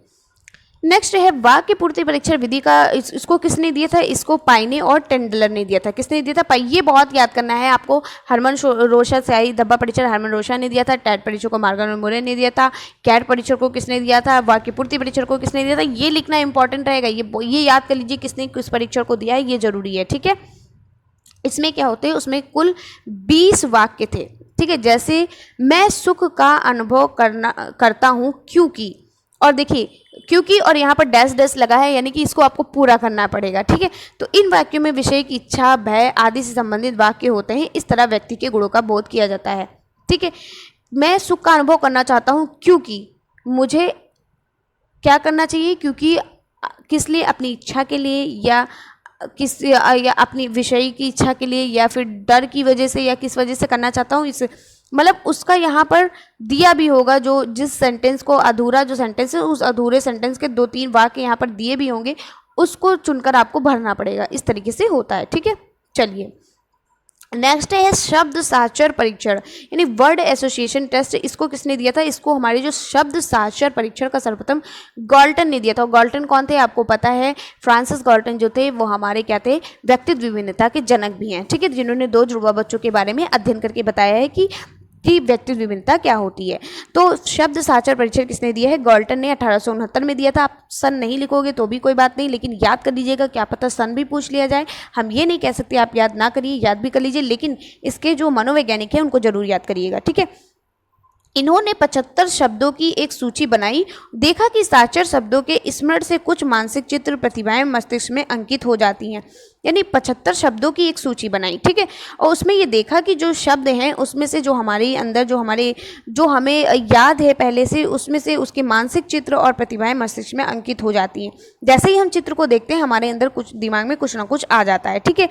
नेक्स्ट है वाक्य पूर्ति परीक्षण विधि का। इसको किसने दिया था? इसको पाइने और टेंडलर ने दिया था। किसने दिया था? ये बहुत याद करना है आपको। हरमन रोशा स्याही धब्बा परीक्षण हरमन रोशा ने दिया था। टैट परीक्षण को मार्गन और मुरे ने दिया था। कैट परीक्षण को किसने दिया था? वाक्य पूर्ति परीक्षण को किसने दिया था? ये लिखना इंपॉर्टेंट रहेगा। ये याद कर लीजिए किसने किस परीक्षण को दिया है, ये जरूरी है, ठीक है। इसमें क्या होते हैं, उसमें कुल 20 वाक्य थे, ठीक है। जैसे मैं सुख का अनुभव करता हूँ क्योंकि, और देखिए क्योंकि और यहाँ पर डैश डैश लगा है, यानी कि इसको आपको पूरा करना पड़ेगा, ठीक है। तो इन वाक्यों में विषय की इच्छा, भय आदि से संबंधित वाक्य होते हैं। इस तरह व्यक्ति के गुणों का बोध किया जाता है, ठीक है। मैं सुख का अनुभव करना चाहता हूँ क्योंकि मुझे क्या करना चाहिए, क्योंकि किस लिए, अपनी इच्छा के लिए या या अपनी विषय की इच्छा के लिए या फिर डर की वजह से या किस वजह से करना चाहता हूँ, इस मतलब उसका यहाँ पर दिया भी होगा, जो जिस सेंटेंस को अधूरा जो सेंटेंस है उस अधूरे सेंटेंस के 2-3 वाक्य यहाँ पर दिए भी होंगे, उसको चुनकर आपको भरना पड़ेगा। इस तरीके से होता है, ठीक है। चलिए नेक्स्ट है शब्द साक्षर परीक्षण यानी वर्ड एसोसिएशन टेस्ट। इसको किसने दिया था, इसको हमारे जो शब्द साक्षर परीक्षण का सर्वप्रथम गॉल्टन ने दिया था। गॉल्टन कौन थे आपको पता है, फ्रांसिस गॉल्टन जो थे वो हमारे क्या थे, व्यक्तित्व विभिन्नता के जनक भी हैं, ठीक है, जिन्होंने 2 जुड़वा बच्चों के बारे में अध्ययन करके बताया है कि व्यक्तित्व विभिन्नता क्या होती है। तो शब्द साक्षर परीक्षण किसने दिया है, गॉल्टन ने 1869 में दिया था। आप सन नहीं लिखोगे तो भी कोई बात नहीं, लेकिन याद कर लीजिएगा, क्या पता सन भी पूछ लिया जाए। हम ये नहीं कह सकते आप याद ना करिए, याद भी कर लीजिए, लेकिन इसके जो मनोवैज्ञानिक हैं उनको जरूर याद करिएगा, ठीक है। इन्होंने 75 शब्दों की एक सूची बनाई। देखा कि साक्षर शब्दों के स्मरण से कुछ मानसिक चित्र प्रतिभाएं मस्तिष्क में अंकित हो जाती हैं, यानी 75 शब्दों की एक सूची बनाई, ठीक है। और उसमें ये देखा कि जो शब्द हैं उसमें से जो हमारे अंदर जो हमें याद है पहले से, उसमें से उसके मानसिक चित्र और प्रतिभाएं मस्तिष्क में अंकित हो जाती हैं। जैसे ही हम चित्र को देखते हैं हमारे अंदर कुछ दिमाग में कुछ ना कुछ आ जाता है, ठीक है।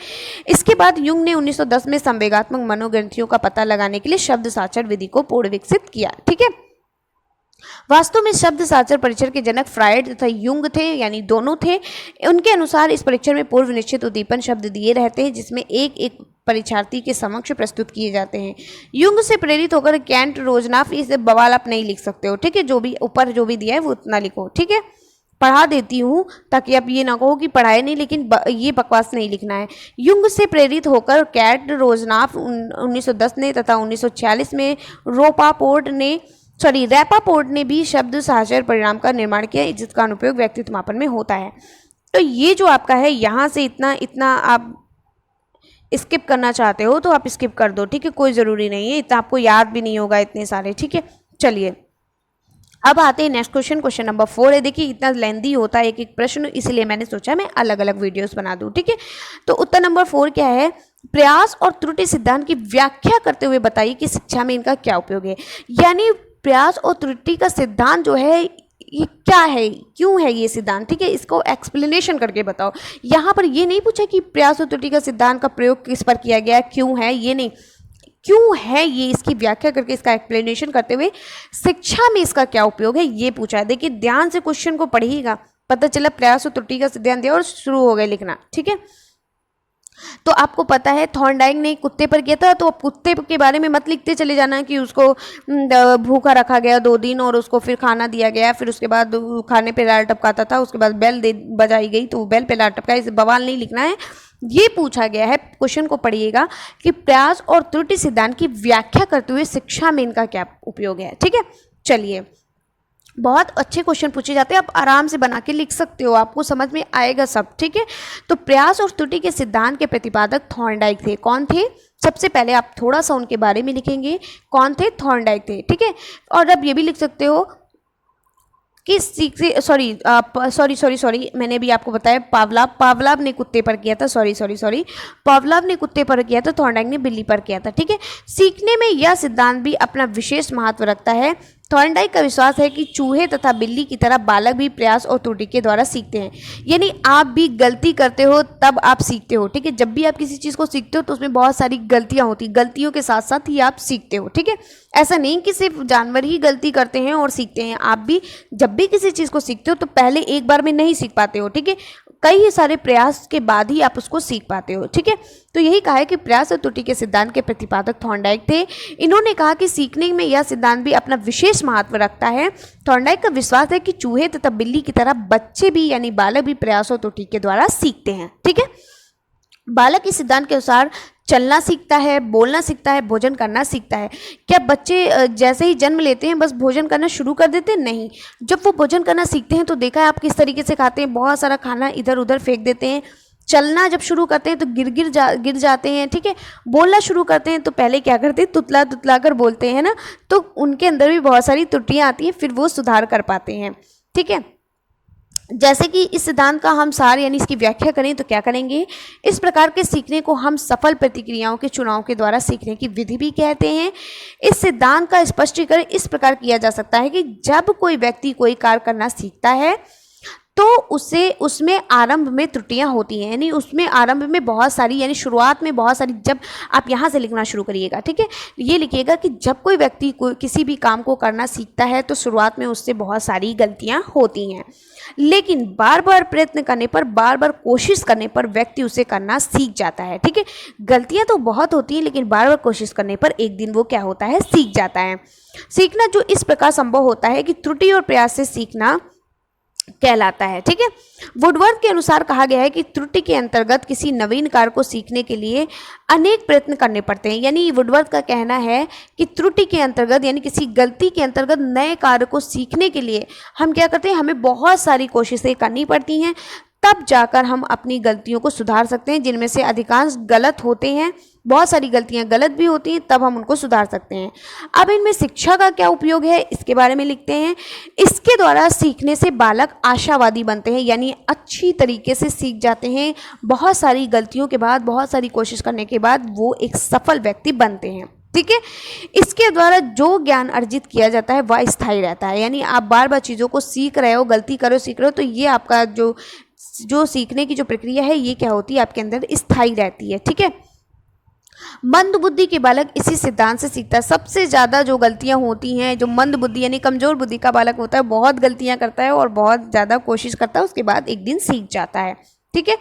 इसके बाद युंग ने 1910 में संवेगात्मक मनोग्रंथियों का पता लगाने के लिए शब्द साक्षर विधि को पूर्ण विकसित किया, ठीक है। वास्तव में शब्द साक्षर परीक्षण के जनक फ्रायड तथा युंग थे, यानी दोनों थे। उनके अनुसार इस परीक्षण में पूर्व निश्चित उद्दीपन शब्द दिए रहते हैं, जिसमें एक एक परीक्षार्थी के समक्ष प्रस्तुत किए जाते हैं। युंग से प्रेरित होकर कैंट रोजनाफ इसे बवाल आप नहीं लिख सकते हो, ठीक है, जो भी ऊपर जो भी दिया है वो उतना लिखो, ठीक है। पढ़ा देती हूँ ताकि आप ये ना कहो कि पढ़ाए नहीं, लेकिन ये बकवास नहीं लिखना है। युंग से प्रेरित होकर कैंट रोजनाफ 1910 ने तथा 1946 में रैपापोर्ट ने भी शब्द साक्षर परिणाम का निर्माण किया, जिसका अनुप्रयोग व्यक्तित्व मापन में होता है। तो ये जो आपका है, यहाँ से इतना आप स्किप करना चाहते हो तो आप स्किप कर दो, ठीक है, कोई ज़रूरी नहीं है, इतना आपको याद भी नहीं होगा इतने सारे, ठीक है। चलिए अब आते हैं नेक्स्ट क्वेश्चन नंबर 4 है। देखिए इतना लेंदी होता है एक एक प्रश्न, इसलिए मैंने सोचा मैं अलग अलग वीडियोस बना दूं, ठीक है। तो उत्तर नंबर 4 क्या है, प्रयास और त्रुटि सिद्धांत की व्याख्या करते हुए बताइए कि शिक्षा में इनका क्या उपयोग है। यानी प्रयास और त्रुटि का सिद्धांत जो है ये क्या है, क्यों है ये सिद्धांत, ठीक है, इसको एक्सप्लेनेशन करके बताओ। यहाँ पर ये नहीं पूछा कि प्रयास और त्रुटि का सिद्धांत का प्रयोग किस पर किया गया, क्यों है, ये नहीं, क्यों है ये, इसकी व्याख्या करके इसका एक्सप्लेनेशन करते हुए शिक्षा में इसका क्या उपयोग है ये पूछा है। देखिए ध्यान से क्वेश्चन को पढ़िएगा, पता चला प्रयास और त्रुटि का सिद्धांत दिया और शुरू हो गए लिखना, ठीक है। तो आपको पता है थॉर्नडाइक ने कुत्ते पर किया था, तो आप कुत्ते के बारे में मत लिखते चले जाना कि उसको भूखा रखा गया 2 दिन और उसको फिर खाना दिया गया, फिर उसके बाद खाने पे लाल टपकाता था, उसके बाद बेल बजाई गई तो बेल पे लाल टपका, इसे बवाल नहीं लिखना है। ये पूछा गया है, क्वेश्चन को पढ़िएगा कि प्रयास और त्रुटि सिद्धांत की व्याख्या करते हुए शिक्षा में इनका क्या उपयोग है, ठीक है। चलिए बहुत अच्छे क्वेश्चन पूछे जाते हैं, आप आराम से बना के लिख सकते हो, आपको समझ में आएगा सब, ठीक है। तो प्रयास और त्रुटि के सिद्धांत के प्रतिपादक थॉर्नडाइक थे। कौन थे, सबसे पहले आप थोड़ा सा उनके बारे में लिखेंगे, कौन थे, थॉर्नडाइक थे, ठीक है। और अब ये भी लिख सकते हो कि सॉरी मैंने भी आपको बताया पावलाव ने कुत्ते पर किया था, पावलाव ने कुत्ते पर किया था, थॉर्नडाइक ने बिल्ली पर किया था, ठीक है। सीखने में यह सिद्धांत भी अपना विशेष महत्व रखता है। थॉर्नडाइक का विश्वास है कि चूहे तथा बिल्ली की तरह बालक भी प्रयास और त्रुटि के द्वारा सीखते हैं, यानी आप भी गलती करते हो तब आप सीखते हो, ठीक है। जब भी आप किसी चीज़ को सीखते हो तो उसमें बहुत सारी गलतियां होती, गलतियों के साथ साथ ही आप सीखते हो, ठीक है। ऐसा नहीं कि सिर्फ जानवर ही गलती करते हैं और सीखते हैं, आप भी जब भी किसी चीज़ को सीखते हो तो पहले एक बार में नहीं सीख पाते हो, ठीक है, कई सारे प्रयास के बाद ही आप उसको सीख पाते हो, ठीक है। तो यही कहा है कि प्रयास और त्रुटि के सिद्धांत के प्रतिपादक थॉर्नडाइक थे। इन्होंने कहा कि सीखने में यह सिद्धांत भी अपना विशेष महत्व रखता है। थॉर्नडाइक का विश्वास है कि चूहे तथा बिल्ली की तरह बच्चे भी यानी बालक भी प्रयास और त्रुटि के द्वारा सीखते हैं, ठीक है। बालक इस सिद्धांत के अनुसार चलना सीखता है, बोलना सीखता है, भोजन करना सीखता है। क्या बच्चे जैसे ही जन्म लेते हैं बस भोजन करना शुरू कर देते हैं? नहीं, जब वो भोजन करना सीखते हैं तो देखा है आप किस तरीके से खाते हैं, बहुत सारा खाना इधर उधर फेंक देते हैं। चलना जब शुरू करते हैं तो गिर जाते हैं, ठीक है। बोलना शुरू करते हैं तो पहले क्या करते हैं, तुतला कर बोलते हैं ना, तो उनके अंदर भी बहुत सारी त्रुटियां आती हैं, फिर वो सुधार कर पाते हैं। ठीक है। जैसे कि इस सिद्धांत का हम सार यानी इसकी व्याख्या करें तो क्या करेंगे, इस प्रकार के सीखने को हम सफल प्रतिक्रियाओं के चुनाव के द्वारा सीखने की विधि भी कहते हैं। इस सिद्धांत का स्पष्टीकरण इस प्रकार किया जा सकता है कि जब कोई व्यक्ति कोई कार्य करना सीखता है तो उसे उसमें आरंभ में त्रुटियां होती हैं, यानी उसमें आरंभ में बहुत सारी, यानी शुरुआत में बहुत सारी, जब आप यहाँ से लिखना शुरू करिएगा, ठीक है, ये लिखिएगा कि जब कोई व्यक्ति किसी भी काम को करना सीखता है तो शुरुआत में उससे बहुत सारी गलतियां होती हैं, लेकिन बार बार प्रयत्न करने पर, बार बार कोशिश करने पर व्यक्ति उसे करना सीख जाता है। ठीक है, गलतियां तो बहुत होती हैं लेकिन बार बार कोशिश करने पर एक दिन वो क्या होता है, सीख जाता है। सीखना जो इस प्रकार संभव होता है कि त्रुटि और प्रयास से सीखना कहलाता है। ठीक है, वुडवर्थ के अनुसार कहा गया है कि त्रुटि के अंतर्गत किसी नवीन कार्य को सीखने के लिए अनेक प्रयत्न करने पड़ते हैं। यानी वुडवर्थ का कहना है कि त्रुटि के अंतर्गत यानी किसी गलती के अंतर्गत नए कार्य को सीखने के लिए हम क्या करते हैं, हमें बहुत सारी कोशिशें करनी पड़ती हैं, तब जाकर हम अपनी गलतियों को सुधार सकते हैं, जिनमें से अधिकांश गलत होते हैं, बहुत सारी गलतियां गलत भी होती हैं, तब हम उनको सुधार सकते हैं। अब इनमें शिक्षा का क्या उपयोग है, इसके बारे में लिखते हैं। इसके द्वारा सीखने से बालक आशावादी बनते हैं, यानी अच्छी तरीके से सीख जाते हैं, बहुत सारी गलतियों के बाद, बहुत सारी कोशिश करने के बाद वो एक सफल व्यक्ति बनते हैं। ठीक है, इसके द्वारा जो ज्ञान अर्जित किया जाता है वह स्थायी रहता है, यानी आप बार बार चीज़ों को सीख रहे हो, गलती करो सीख रहे हो, तो ये आपका जो सीखने की जो प्रक्रिया है ये क्या होती है, आपके अंदर स्थायी रहती है। ठीक है, मंद बुद्धि के बालक इसी सिद्धांत से सीखता है। सबसे ज़्यादा जो गलतियां होती हैं, जो मंद बुद्धि यानी कमज़ोर बुद्धि का बालक होता है, बहुत गलतियां करता है और बहुत ज़्यादा कोशिश करता है, उसके बाद एक दिन सीख जाता है। ठीक है,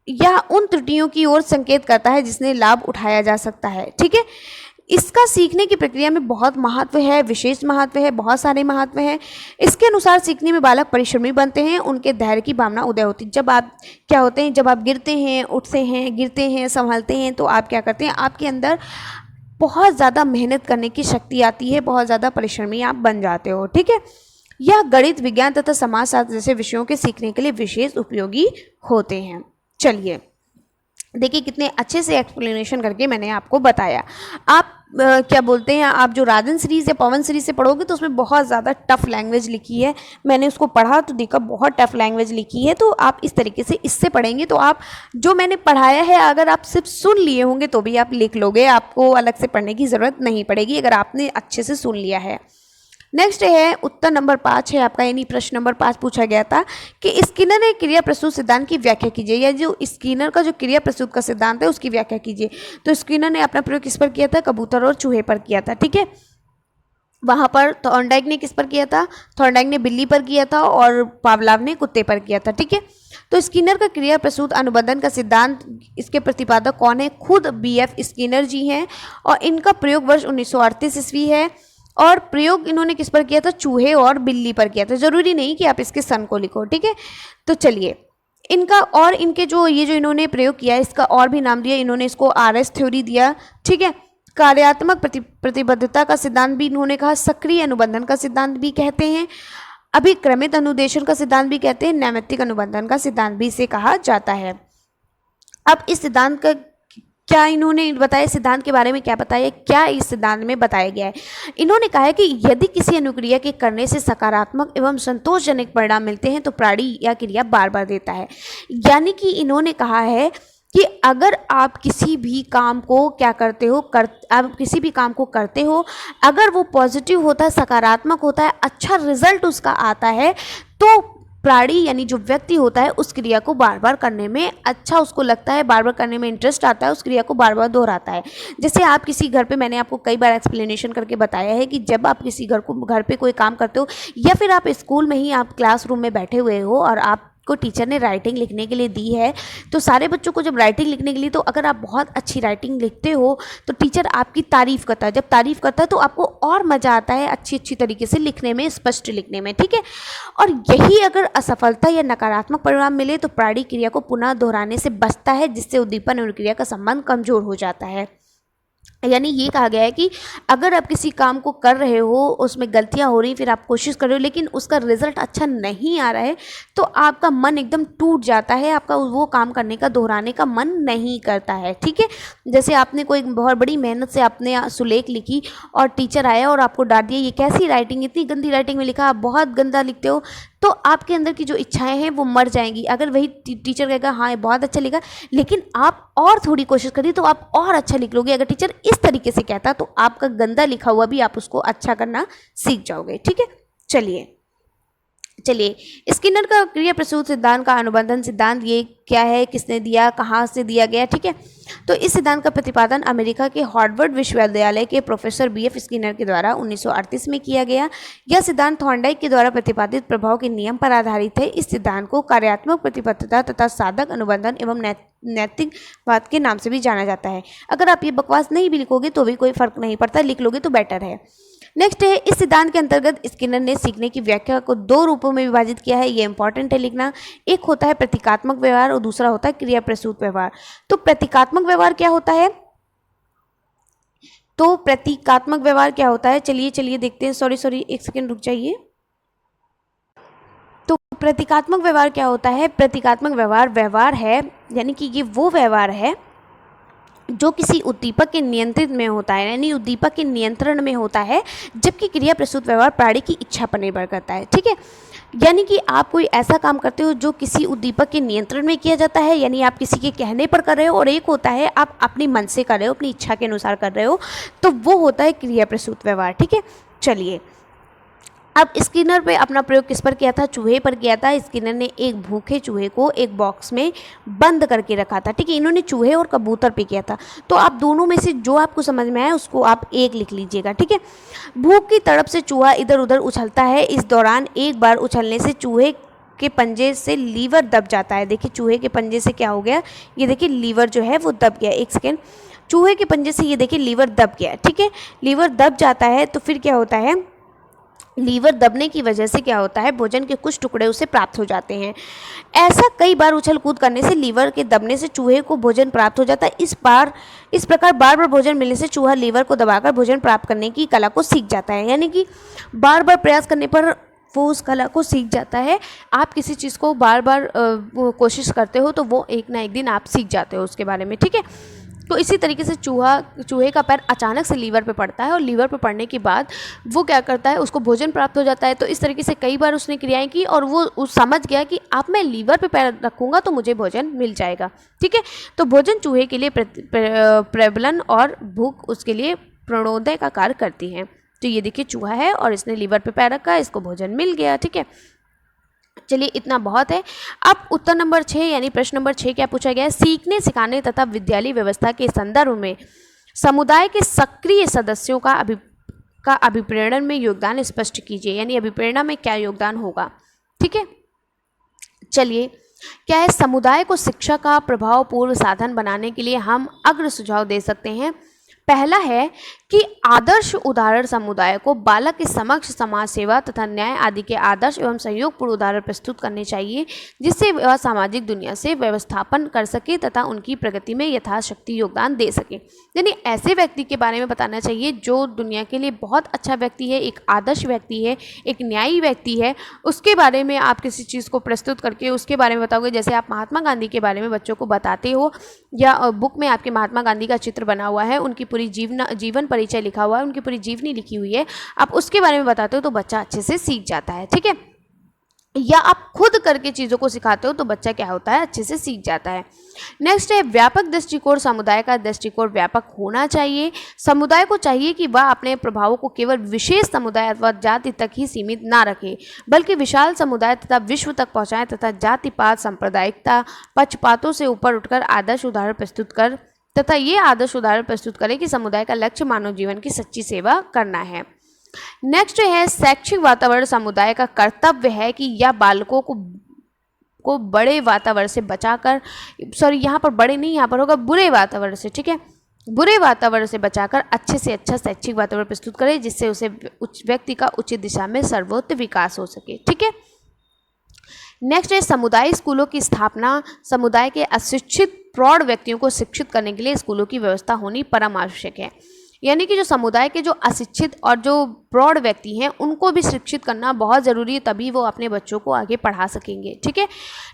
यह उन त्रुटियों की ओर संकेत करता है जिसने लाभ उठाया जा सकता है। ठीक है, इसका सीखने की प्रक्रिया में बहुत महत्व है, विशेष महत्व है, बहुत सारे महत्व हैं। इसके अनुसार सीखने में बालक परिश्रमी बनते हैं, उनके धैर्य की भावना उदय होती है। जब आप क्या होते हैं, जब आप गिरते हैं, उठते हैं, गिरते हैं, संभलते हैं, तो आप क्या करते हैं, आपके अंदर बहुत ज़्यादा मेहनत करने की शक्ति आती है, बहुत ज़्यादा परिश्रमी आप बन जाते हो। ठीक है, यह गणित, विज्ञान तथा समाजशास्त्र जैसे विषयों के सीखने के लिए विशेष उपयोगी होते हैं। चलिए देखिए कितने अच्छे से एक्सप्लेनेशन करके मैंने आपको बताया। आप क्या बोलते हैं, आप जो राजन सीरीज़ या पवन सीरीज़ से पढ़ोगे तो उसमें बहुत ज़्यादा टफ लैंग्वेज लिखी है, मैंने उसको पढ़ा तो देखा बहुत टफ लैंग्वेज लिखी है, तो आप इस तरीके से इससे पढ़ेंगे तो आप जो मैंने पढ़ाया है अगर आप सिर्फ सुन लिए होंगे तो भी आप लिख लोगे, आपको अलग से पढ़ने की ज़रूरत नहीं पड़ेगी अगर आपने अच्छे से सुन लिया है। नेक्स्ट है उत्तर नंबर 5 है आपका, यानी प्रश्न नंबर 5 पूछा गया था कि स्किनर ने क्रिया प्रस्तुत सिद्धांत की व्याख्या कीजिए, या जो स्किनर का जो क्रिया प्रस्तुत का सिद्धांत है उसकी व्याख्या कीजिए। तो स्किनर ने अपना प्रयोग किस पर किया था, कबूतर और चूहे पर किया था। ठीक है, वहाँ पर थॉर्नडाइक ने किस पर किया था, थॉर्नडाइक ने बिल्ली पर किया था और पावलाव ने कुत्ते पर किया था। ठीक है, तो स्किनर का क्रिया प्रस्तुत अनुबंधन का सिद्धांत, इसके प्रतिपादक कौन है, खुद BF स्किनर जी हैं और इनका प्रयोग वर्ष 1938 ईस्वी है और प्रयोग इन्होंने किस पर किया था, चूहे और बिल्ली पर किया था। ज़रूरी नहीं कि आप इसके सन को लिखो। ठीक है, तो चलिए इनका और इनके जो इन्होंने प्रयोग किया है इसका और भी नाम दिया, इन्होंने इसको RS थ्योरी दिया। ठीक है, कार्यात्मक प्रतिबद्धता का सिद्धांत भी इन्होंने कहा, सक्रिय अनुबंधन का सिद्धांत भी कहते हैं, अभिक्रमित अनुदेशन का सिद्धांत भी कहते हैं, नैमित्तिक अनुबंधन का सिद्धांत भी इसे कहा जाता है। अब इस सिद्धांत का क्या इन्होंने बताया, सिद्धांत के बारे में क्या बताया, क्या इस सिद्धांत में बताया गया है, इन्होंने कहा है कि यदि किसी अनुक्रिया के करने से सकारात्मक एवं संतोषजनक परिणाम मिलते हैं तो प्राणी या क्रिया बार बार देता है। यानी कि इन्होंने कहा है कि अगर आप किसी भी काम को क्या करते हो, आप किसी भी काम को करते हो, अगर वो पॉजिटिव होता है, सकारात्मक होता है, अच्छा रिजल्ट उसका आता है, तो प्राणी यानी जो व्यक्ति होता है उस क्रिया को बार बार करने में अच्छा उसको लगता है, बार बार करने में इंटरेस्ट आता है, उस क्रिया को बार बार दोहराता है। जैसे आप किसी घर पे, मैंने आपको कई बार एक्सप्लेनेशन करके बताया है कि जब आप किसी घर पे कोई काम करते हो या फिर आप स्कूल में ही आप क्लासरूम में बैठे हुए हो और आप को टीचर ने राइटिंग लिखने के लिए दी है, तो सारे बच्चों को जब राइटिंग लिखने के लिए, तो अगर आप बहुत अच्छी राइटिंग लिखते हो तो टीचर आपकी तारीफ़ करता है, जब तारीफ़ करता है तो आपको और मज़ा आता है अच्छी तरीके से लिखने में, स्पष्ट लिखने में। ठीक है, और यही अगर असफलता या नकारात्मक परिणाम मिले तो प्राणी क्रिया को पुनः दोहराने से बचता है, जिससे उद्दीपन और क्रिया का संबंध कमज़ोर हो जाता है। यानी ये कहा गया है कि अगर आप किसी काम को कर रहे हो, उसमें गलतियां हो रही, फिर आप कोशिश कर रहे हो लेकिन उसका रिजल्ट अच्छा नहीं आ रहा है, तो आपका मन एकदम टूट जाता है, आपका वो काम करने का, दोहराने का मन नहीं करता है। ठीक है, जैसे आपने कोई बहुत बड़ी मेहनत से आपने सुलेख लिखी और टीचर आया और आपको डांट दिया, ये कैसी राइटिंग, इतनी गंदी राइटिंग में लिखा, आप बहुत गंदा लिखते हो, तो आपके अंदर की जो इच्छाएं हैं वो मर जाएंगी। अगर वही टीचर कहेगा हाँ ये बहुत अच्छा लिखा, लेकिन आप और थोड़ी कोशिश करिए तो आप और अच्छा लिख लोगे। अगर टीचर इस तरीके से कहता तो आपका गंदा लिखा हुआ भी आप उसको अच्छा करना सीख जाओगे। ठीक है, चलिए स्किनर का क्रिया प्रसूत सिद्धांत का अनुबंधन सिद्धांत ये क्या है, किसने दिया, कहाँ से दिया गया। ठीक है, तो इस सिद्धांत का प्रतिपादन अमेरिका के हार्वर्ड विश्वविद्यालय के प्रोफेसर बीएफ स्किनर के द्वारा 1938 में किया गया। यह सिद्धांत थॉर्नडाइक के द्वारा प्रतिपादित प्रभाव के नियम पर आधारित है। इस सिद्धांत को कार्यात्मक प्रतिबद्धता तथा साधक अनुबंधन एवं नैतिकवाद के नाम से भी जाना जाता है। अगर आप ये बकवास नहीं भी लिखोगे तो भी कोई फर्क नहीं पड़ता, लिख लोगे तो बेटर है। नेक्स्ट है, इस सिद्धांत के अंतर्गत स्किनर ने सीखने की व्याख्या को दो रूपों में विभाजित किया है। ये इंपॉर्टेंट है लिखना। एक होता है प्रतीकात्मक व्यवहार और दूसरा होता है क्रिया प्रसूत व्यवहार। तो प्रतीकात्मक व्यवहार क्या होता है? चलिए देखते हैं। सॉरी एक सेकेंड रुक जाइए। तो प्रतीकात्मक व्यवहार क्या होता है? प्रतीकात्मक व्यवहार है, यानी कि ये वो व्यवहार है जो किसी उद्दीपक के नियंत्रित में होता है, यानी उद्दीपक के नियंत्रण में होता है, जबकि क्रिया प्रसूत व्यवहार प्राणी की इच्छा पर निर्भर करता है। ठीक है, यानी कि आप कोई ऐसा काम करते हो जो किसी उद्दीपक के नियंत्रण में किया जाता है, यानी आप किसी के कहने पर कर रहे हो, और एक होता है आप अपने मन से कर रहे हो, अपनी इच्छा के अनुसार कर रहे हो, तो वो होता है क्रिया प्रसूत व्यवहार। ठीक है, चलिए अब स्किनर पे अपना प्रयोग किस पर किया था? चूहे पर किया था। स्किनर ने एक भूखे चूहे को एक बॉक्स में बंद करके रखा था। ठीक है, इन्होंने चूहे और कबूतर पे किया था। तो आप दोनों में से जो आपको समझ में आए उसको आप एक लिख लीजिएगा। ठीक है, भूख की तड़प से चूहा इधर उधर उछलता है। इस दौरान एक बार उछलने से चूहे के पंजे से लीवर दब जाता है। देखिए चूहे के पंजे से क्या हो गया, ये देखिए लीवर जो है वो दब गया। एक सेकेंड, चूहे के पंजे से ये देखिए लीवर दब गया। ठीक है, लीवर दब जाता है तो फिर क्या होता है, लीवर दबने की वजह से क्या होता है, भोजन के कुछ टुकड़े उसे प्राप्त हो जाते हैं। ऐसा कई बार उछल कूद करने से लीवर के दबने से चूहे को भोजन प्राप्त हो जाता है। इस प्रकार बार बार भोजन मिलने से चूहा लीवर को दबाकर भोजन प्राप्त करने की कला को सीख जाता है। यानी कि बार बार प्रयास करने पर वो उस कला को सीख जाता है। आप किसी चीज़ को बार बार कोशिश करते हो तो वो एक ना एक दिन आप सीख जाते हो उसके बारे में। ठीक है, तो इसी तरीके से चूहे का पैर अचानक से लीवर पे पड़ता है और लीवर पे पड़ने के बाद वो क्या करता है, उसको भोजन प्राप्त हो जाता है। तो इस तरीके से कई बार उसने क्रियाएं की और वो समझ गया कि अब मैं लीवर पे पैर रखूँगा तो मुझे भोजन मिल जाएगा। ठीक है, तो भोजन चूहे के लिए प्रबलन और भूख उसके लिए प्रणोदय का कार्य करती है। तो ये देखिए चूहा है और इसने लीवर पे पैर रखा, इसको भोजन मिल गया। ठीक है, चलिए इतना बहुत है। अब उत्तर नंबर 6 यानी प्रश्न नंबर 6 क्या पूछा गया है, सीखने सिखाने तथा विद्यालय व्यवस्था के संदर्भ में समुदाय के सक्रिय सदस्यों का अभिप्रेरण में योगदान स्पष्ट कीजिए। यानी अभिप्रेरणा में क्या योगदान होगा। ठीक है, चलिए क्या है, समुदाय को शिक्षा का प्रभावपूर्ण साधन बनाने के लिए हम अग्र सुझाव दे सकते हैं। पहला है कि आदर्श उदाहरण समुदाय को बालक के समक्ष समाज सेवा तथा न्याय आदि के आदर्श एवं सहयोगपूर्ण उदाहरण प्रस्तुत करने चाहिए, जिससे वह सामाजिक दुनिया से व्यवस्थापन कर सके तथा उनकी प्रगति में यथाशक्ति योगदान दे सके। यानी ऐसे व्यक्ति के बारे में बताना चाहिए जो दुनिया के लिए बहुत अच्छा व्यक्ति है, एक आदर्श व्यक्ति है, एक न्यायी व्यक्ति है। उसके बारे में आप किसी चीज़ को प्रस्तुत करके उसके बारे में बताओगे। जैसे आप महात्मा गांधी के बारे में बच्चों को बताते हो, या बुक में आपके महात्मा गांधी का चित्र बना हुआ है, उनकी पूरी जीवन परिचय लिखा हुआ है, उनकी पूरी जीवनी लिखी हुई है, आप उसके बारे में बताते हो तो बच्चा अच्छे से सीख जाता है। ठीक है, या आप खुद करके चीज़ों को सिखाते हो तो बच्चा क्या होता है, अच्छे से सीख जाता है। नेक्स्ट है व्यापक दृष्टिकोण। समुदाय का दृष्टिकोण व्यापक होना चाहिए। समुदाय को चाहिए कि वह अपने प्रभावों को केवल विशेष समुदाय अथवा जाति तक ही सीमित ना रखे, बल्कि विशाल समुदाय तथा विश्व तक पहुँचाए तथा जातिपात, सांप्रदायिकता, पक्षपातों से ऊपर उठकर आदर्श उदाहरण प्रस्तुत कर तथा ये आदर्श उदाहरण प्रस्तुत करें कि समुदाय का लक्ष्य मानव जीवन की सच्ची सेवा करना है। नेक्स्ट है शैक्षिक वातावरण। समुदाय का कर्तव्य है कि यह बालकों को बड़े वातावरण से बचाकर, यहाँ पर बड़े नहीं, यहाँ पर होगा बुरे वातावरण से। ठीक है, बुरे वातावरण से बचाकर अच्छे से अच्छा शैक्षिक वातावरण प्रस्तुत करे, जिससे उसे व्यक्ति का उचित दिशा में सर्वोत्तम विकास हो सके। ठीक है, नेक्स्ट है समुदाय स्कूलों की स्थापना। समुदाय के अशिक्षित प्रौढ़ व्यक्तियों को शिक्षित करने के लिए स्कूलों की व्यवस्था होनी परम आवश्यक है। यानी कि जो समुदाय के जो अशिक्षित और जो प्रौढ़ व्यक्ति हैं उनको भी शिक्षित करना बहुत ज़रूरी है, तभी वो अपने बच्चों को आगे पढ़ा सकेंगे। ठीक है,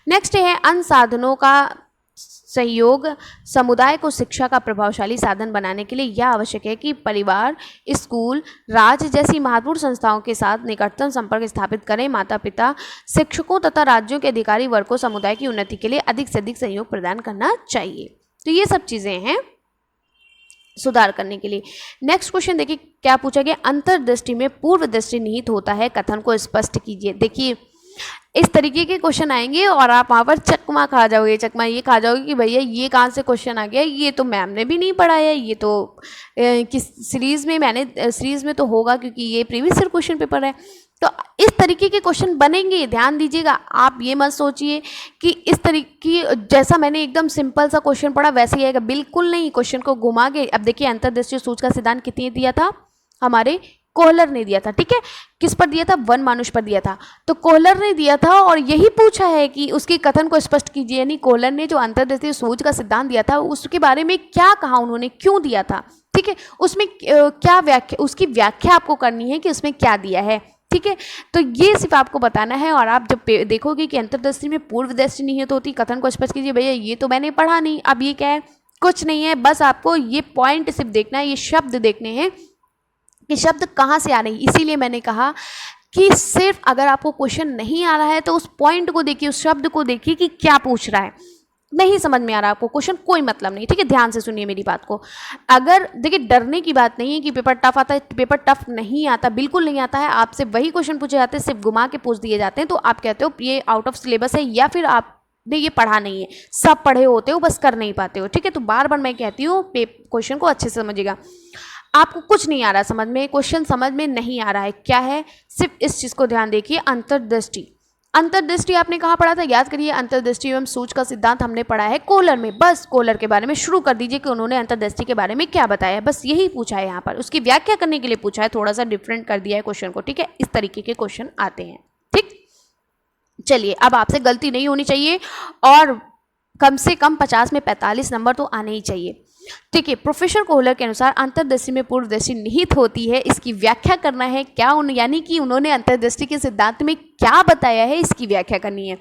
नेक्स्ट है अन्य साधनों का सहयोग समुदाय को शिक्षा का प्रभावशाली साधन बनाने के लिए यह आवश्यक है कि परिवार, स्कूल, राज्य जैसी महत्वपूर्ण संस्थाओं के साथ निकटतम संपर्क स्थापित करें। माता पिता, शिक्षकों तथा राज्यों के अधिकारी वर्ग को समुदाय की उन्नति के लिए अधिक से अधिक सहयोग प्रदान करना चाहिए। तो ये सब चीज़ें हैं सुधार करने के लिए। नेक्स्ट क्वेश्चन देखिए क्या पूछा गया, अंतर्दृष्टि में पूर्व दृष्टि निहित होता है, कथन को स्पष्ट कीजिए। देखिए इस तरीके के क्वेश्चन आएंगे और आप वहाँ पर चकमा खा जाओगे, चकमा ये खा जाओगे कि भैया ये कहाँ से क्वेश्चन आ गया, ये तो मैम ने भी नहीं पढ़ा है, ये तो किस सीरीज़ में सीरीज़ में तो होगा क्योंकि ये प्रीवियस ईयर क्वेश्चन पेपर है। तो इस तरीके के क्वेश्चन बनेंगे, ध्यान दीजिएगा। आप ये मत सोचिए कि इस तरीके जैसा मैंने एकदम सिंपल सा क्वेश्चन पढ़ा वैसे ही आएगा, बिल्कुल नहीं। क्वेश्चन को घुमा के अब देखिए अंतर्दृष्टि सूच का सिद्धांत कितने दिया था, हमारे कोहलर ने दिया था। ठीक है, किस पर दिया था, वन मानुष पर दिया था। तो कोहलर ने दिया था और यही पूछा है कि उसके कथन को स्पष्ट कीजिए। यानी कोहलर ने जो अंतर्दृष्टि सूच का सिद्धांत दिया था उसके बारे में क्या कहा उन्होंने, क्यों दिया था। ठीक है, उसमें क्या व्याख्या, उसकी व्याख्या आपको करनी है कि उसमें क्या दिया है। ठीक है, तो ये सिर्फ आपको बताना है। और आप जब देखोगे कि अंतर्दृष्टि में पूर्व दृष्टि निहित होती, कथन को स्पष्ट कीजिए, भैया ये तो मैंने पढ़ा नहीं, अब ये क्या है, कुछ नहीं है, बस आपको ये पॉइंट सिर्फ देखना है, ये शब्द देखने हैं कि शब्द कहाँ से आ रहे हैं। इसीलिए मैंने कहा कि सिर्फ अगर आपको क्वेश्चन नहीं आ रहा है तो उस पॉइंट को देखिए, उस शब्द को देखिए कि क्या पूछ रहा है। नहीं समझ में आ रहा आपको क्वेश्चन, कोई मतलब नहीं। ठीक है, ध्यान से सुनिए मेरी बात को। अगर देखिए डरने की बात नहीं है कि पेपर टफ आता है, पेपर टफ नहीं आता, बिल्कुल नहीं आता है। आपसे वही क्वेश्चन पूछे जाते हैं, सिर्फ घुमा के पूछ दिए जाते हैं, तो आप कहते हो ये आउट ऑफ सिलेबस है या फिर आपने ये पढ़ा नहीं है। सब पढ़े होते हो, बस कर नहीं पाते हो। ठीक है, तो बार बार मैं कहती हूँ क्वेश्चन को अच्छे से समझिएगा। आपको कुछ नहीं आ रहा समझ में, क्वेश्चन समझ में नहीं आ रहा है, क्या है, सिर्फ इस चीज़ को ध्यान देखिए। अंतर्दृष्टि, अंतर्दृष्टि आपने कहाँ पढ़ा था, याद करिए। अंतर्दृष्टि एवं सूच का सिद्धांत हमने पढ़ा है कोहलर में। बस कोहलर के बारे में शुरू कर दीजिए कि उन्होंने अंतर्दृष्टि के बारे में क्या बताया, बस यही पूछा है यहाँ पर। उसकी व्याख्या करने के लिए पूछा है, थोड़ा सा डिफरेंट कर दिया है क्वेश्चन को। ठीक है, इस तरीके के क्वेश्चन आते हैं। ठीक, चलिए अब आपसे गलती नहीं होनी चाहिए और कम से कम 50 में 45 नंबर तो आने ही चाहिए। ठीक है, प्रोफेसर कोहलर के अनुसार अंतर्दृष्टि में पूर्व दृष्टि निहित होती है, इसकी व्याख्या करना है। क्या यानी कि उन्होंने अंतर्दृष्टि के सिद्धांत में क्या बताया है, इसकी व्याख्या करनी है।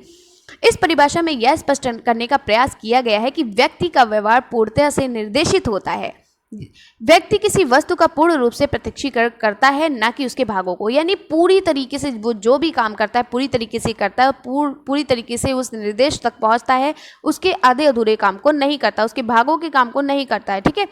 इस परिभाषा में यह स्पष्ट करने का प्रयास किया गया है कि व्यक्ति का व्यवहार पूर्णतः से निर्देशित होता है। व्यक्ति किसी वस्तु का पूर्ण रूप से प्रत्यक्षीकरण करता है, ना कि उसके भागों को। यानी पूरी तरीके से वो जो भी काम करता है पूरी तरीके से करता है, पूरी तरीके से उस निर्देश तक पहुंचता है, उसके आधे अधूरे काम को नहीं करता, उसके भागों के काम को नहीं करता है। ठीक है,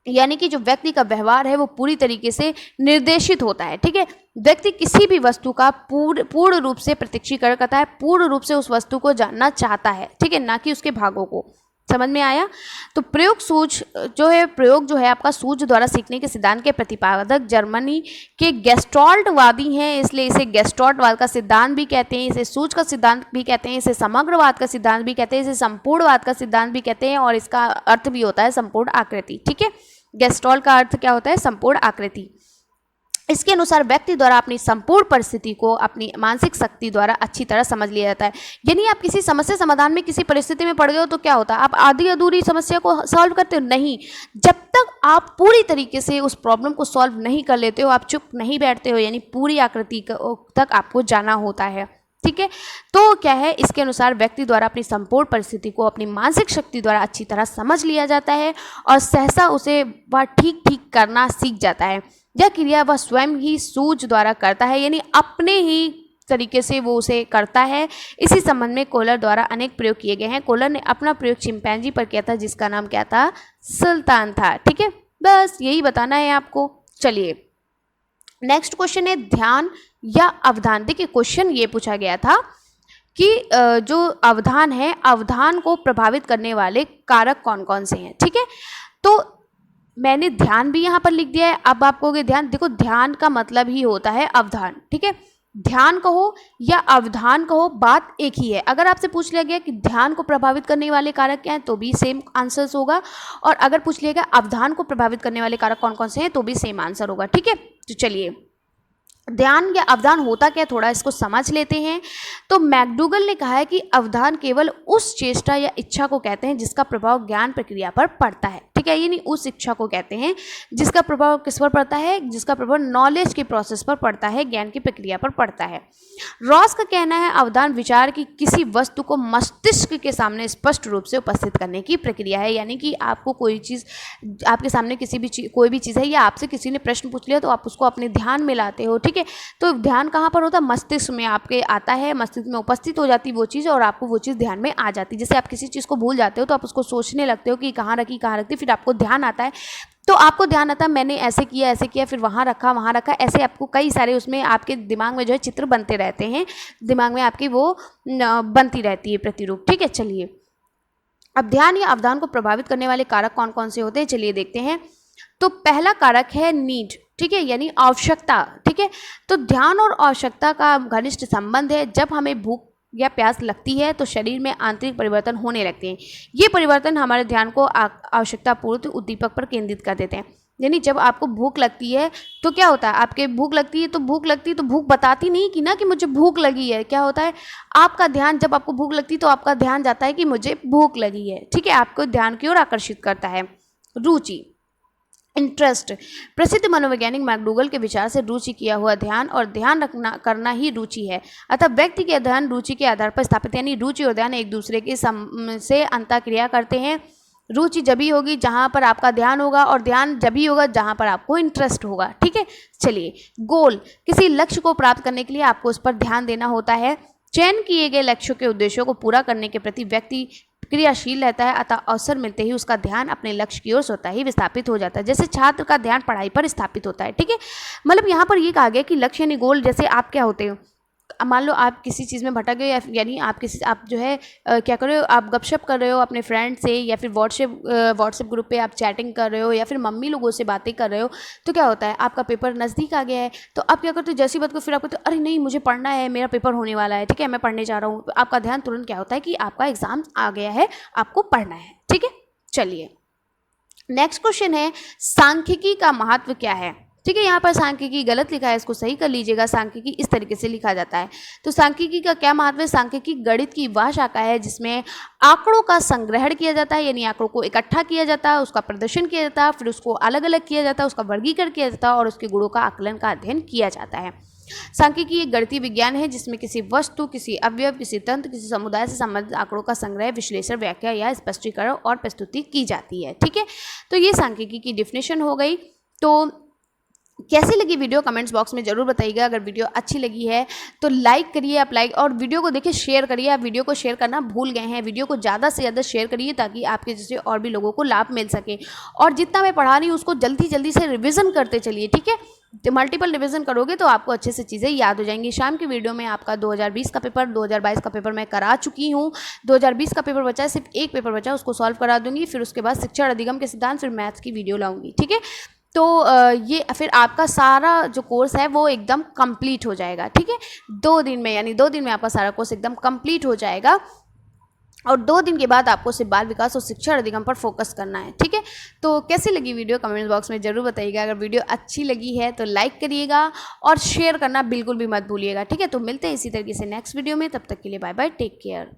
यानी कि जो व्यक्ति का व्यवहार है वो पूरी तरीके से निर्देशित होता है। ठीक है, व्यक्ति किसी भी वस्तु का पूर्ण रूप से प्रत्यक्षीकरण करता है, पूर्ण रूप से उस वस्तु को जानना चाहता है। ठीक है, ना कि उसके भागों को। समझ में आया। तो प्रयोग जो है आपका सूझ द्वारा सीखने के सिद्धांत के प्रतिपादक जर्मनी के गेस्टॉल्टवादी हैं, इसलिए इसे गेस्टॉल्टवाद का सिद्धांत भी कहते हैं, इसे सूझ का सिद्धांत भी कहते हैं, इसे समग्रवाद का सिद्धांत भी कहते हैं, इसे संपूर्णवाद का सिद्धांत भी कहते हैं और इसका अर्थ भी होता है संपूर्ण आकृति। ठीक है, गेस्टॉल्ट का अर्थ क्या होता है, संपूर्ण आकृति। इसके अनुसार व्यक्ति द्वारा अपनी संपूर्ण परिस्थिति को अपनी मानसिक शक्ति द्वारा अच्छी तरह समझ लिया जाता है। यानी आप किसी समस्या समाधान में किसी परिस्थिति में पड़ गए हो तो क्या होता है, आप आधी अधूरी समस्या को सॉल्व करते हो, नहीं। जब तक आप पूरी तरीके से उस प्रॉब्लम को सॉल्व नहीं कर लेते हो, आप चुप नहीं बैठते हो, यानी पूरी आकृति तक आपको जाना होता है। ठीक है, तो क्या है, इसके अनुसार व्यक्ति द्वारा अपनी संपूर्ण परिस्थिति को अपनी मानसिक शक्ति द्वारा अच्छी तरह समझ लिया जाता है और सहसा उसे वह ठीक ठीक करना सीख जाता है। यह क्रिया वह स्वयं ही सूझ द्वारा करता है, यानी अपने ही तरीके से वो उसे करता है। इसी संबंध में कोहलर द्वारा अनेक प्रयोग किए गए हैं। कोहलर ने अपना प्रयोग चिंपैंजी पर किया था, जिसका नाम क्या था, सुल्तान था। ठीक है, बस यही बताना है आपको। चलिए नेक्स्ट क्वेश्चन है ध्यान या अवधान। देखिए क्वेश्चन ये पूछा गया था कि जो अवधान है, अवधान को प्रभावित करने वाले कारक कौन कौन से हैं। ठीक है, तो मैंने ध्यान भी यहाँ पर लिख दिया है। अब आप कहोगे ध्यान, देखो ध्यान का मतलब ही होता है अवधान। ठीक है, ध्यान कहो या अवधान कहो, बात एक ही है। अगर आपसे पूछ लिया गया कि ध्यान को प्रभावित करने वाले कारक क्या हैं तो भी सेम आंसर्स होगा, और अगर पूछ लिया गया अवधान को प्रभावित करने वाले कारक कौन कौन से हैं तो भी सेम आंसर होगा। ठीक है, तो चलिए ध्यान या अवधान होता क्या, थोड़ा इसको समझ लेते हैं। तो मैकडूगल ने कहा है कि अवधान केवल उस चेष्टा या इच्छा को कहते हैं जिसका प्रभाव ज्ञान प्रक्रिया पर पड़ता है, ठीक है। ये नहीं, उस इच्छा को कहते हैं जिसका प्रभाव किस पर पड़ता है, जिसका प्रभाव नॉलेज के प्रोसेस पर पड़ता है, ज्ञान की प्रक्रिया पर पड़ता है। रॉस का कहना है अवधान विचार की किसी वस्तु को मस्तिष्क के सामने स्पष्ट रूप से उपस्थित करने की प्रक्रिया है। यानी कि आपको कोई चीज़ आपके सामने कोई भी चीज़ है या आपसे किसी ने प्रश्न पूछ लिया तो आप उसको अपने ध्यान में लाते हो, ठीक है। तो ध्यान कहाँ पर होता है, मस्तिष्क में आपके आता है, मस्तिष्क में उपस्थित हो जाती वो चीज़ और आपको वो चीज़ ध्यान में आ जाती है। जैसे आप किसी चीज़ को भूल जाते हो तो आप उसको सोचने लगते हो कि कहाँ रखी, फिर आपको ध्यान आता है, तो आपको ध्यान आता है मैंने ऐसे किया, फिर वहाँ रखा, ऐसे आपको कई सारे उसमें आपके दिमाग में जो है चित्र बनते रहते हैं, दिमाग में आपकी वो बनती रहती है प्रतिरूप, ठीक है। चलिए, अब ध्यान या अवधान को प्रभावित करने वाले कारक कौन कौन से होते हैं, चलिए देखते हैं। तो पहला कारक है नीड, ठीक है, यानी आवश्यकता, ठीक है। तो ध्यान और आवश्यकता का घनिष्ठ संबंध है। जब हमें भूख या प्यास लगती है तो शरीर में आंतरिक परिवर्तन होने लगते हैं। ये परिवर्तन हमारे ध्यान को आवश्यकतापूर्ण उद्दीपक पर केंद्रित कर देते हैं। यानी जब आपको भूख लगती है तो क्या होता है, आपके भूख लगती है तो भूख बताती नहीं कि ना कि मुझे भूख लगी है। क्या होता है, आपका ध्यान, जब आपको भूख लगती है तो आपका ध्यान जाता है कि मुझे भूख लगी है, ठीक है। आपको ध्यान की ओर आकर्षित करता है। रुचि, इंटरेस्ट, प्रसिद्ध मनोवैज्ञानिक मैकडूगल के विचार से रुचि किया हुआ ध्यान और ध्यान करना ही रुचि है। अतः व्यक्ति के ध्यान रुचि के आधार पर स्थापित, यानी रुचि और ध्यान एक दूसरे के से अंतःक्रिया करते हैं। रुचि जभी होगी जहाँ पर आपका ध्यान होगा और ध्यान जभी होगा जहाँ पर आपको इंटरेस्ट होगा, ठीक है। चलिए, गोल, किसी लक्ष्य को प्राप्त करने के लिए आपको उस पर ध्यान देना होता है। चयन किए गए लक्ष्यों के उद्देश्यों को पूरा करने के प्रति व्यक्ति क्रियाशील रहता है, अतः अवसर मिलते ही उसका ध्यान अपने लक्ष्य की ओर स्वतः ही विस्थापित हो जाता है। जैसे छात्र का ध्यान पढ़ाई पर स्थापित होता है, ठीक है। मतलब यहाँ पर ये कहा गया कि लक्ष्य यानी गोल, जैसे आप क्या होते हो, मान लो आप किसी चीज़ में भटक गए, यानी आप जो है क्या कर रहे हो, आप गपशप कर रहे हो अपने फ्रेंड से, या फिर व्हाट्सएप ग्रुप पे आप चैटिंग कर रहे हो, या फिर मम्मी लोगों से बातें कर रहे हो। तो क्या होता है, आपका पेपर नज़दीक आ गया है, तो आप क्या करते हो, जैसी बात को फिर आप कहते हो अरे नहीं मुझे पढ़ना है, मेरा पेपर होने वाला है, ठीक है, मैं पढ़ने जा रहा हूँ। तो आपका ध्यान तुरंत क्या होता है कि आपका एग्ज़ाम आ गया है, आपको पढ़ना है, ठीक है। चलिए, नेक्स्ट क्वेश्चन है सांख्यिकी का महत्व क्या है, ठीक है। यहाँ पर सांख्यिकी गलत लिखा है, इसको सही कर लीजिएगा। सांख्यिकी इस तरीके से लिखा जाता है। तो सांख्यिकी का क्या महत्व है, सांख्यिकी गणित की वह शाखा है जिसमें आंकड़ों का संग्रहण किया जाता है, यानी आंकड़ों को इकट्ठा किया जाता है, उसका प्रदर्शन किया जाता है, फिर उसको अलग अलग किया जाता है, उसका वर्गीकरण किया जाता है और उसके गुणों का आकलन का अध्ययन किया जाता है। सांख्यिकी एक गणितीय विज्ञान है जिसमें किसी वस्तु, किसी अवयव, किसी तंत्र, किसी समुदाय से संबंधित आंकड़ों का संग्रह, विश्लेषण, व्याख्या या स्पष्टीकरण और प्रस्तुति की जाती है, ठीक है। तो ये सांख्यिकी की डिफिनेशन हो गई। तो कैसी लगी वीडियो कमेंट्स बॉक्स में ज़रूर बताइएगा। अगर वीडियो अच्छी लगी है तो लाइक करिए, आप लाइक, और वीडियो को देखिए शेयर करिए। आप वीडियो को शेयर करना भूल गए हैं, वीडियो को ज़्यादा से ज़्यादा शेयर करिए ताकि आपके जैसे और भी लोगों को लाभ मिल सके। और जितना मैं पढ़ा रही हूँ उसको जल्दी जल्दी से रिविज़न करते चलिए, ठीक है। तो मल्टीपल रिवीजन करोगे तो आपको अच्छे से चीज़ें याद हो जाएंगी। शाम की वीडियो में आपका 2020 का पेपर, 2022 का पेपर मैं करा चुकी हूँ। 2020 का पेपर बचा है, सिर्फ एक पेपर बचा है, उसको सॉल्व करा दूंगी। फिर उसके बाद शिक्षण अधिगम के सिद्धांत, फिर मैथ्स की वीडियो लाऊंगी, ठीक है। तो ये फिर आपका सारा जो कोर्स है वो एकदम कंप्लीट हो जाएगा, ठीक है। 2 दिन में, यानी 2 दिन में आपका सारा कोर्स एकदम कंप्लीट हो जाएगा। और 2 दिन के बाद आपको सिर्फ बाल विकास और शिक्षण अधिगम पर फोकस करना है, ठीक है। तो कैसी लगी वीडियो कमेंट बॉक्स में ज़रूर बताइएगा। अगर वीडियो अच्छी लगी है तो लाइक करिएगा और शेयर करना बिल्कुल भी मत भूलिएगा, ठीक है। तो मिलते हैं इसी तरीके से नेक्स्ट वीडियो में, तब तक के लिए बाय बाय, टेक केयर।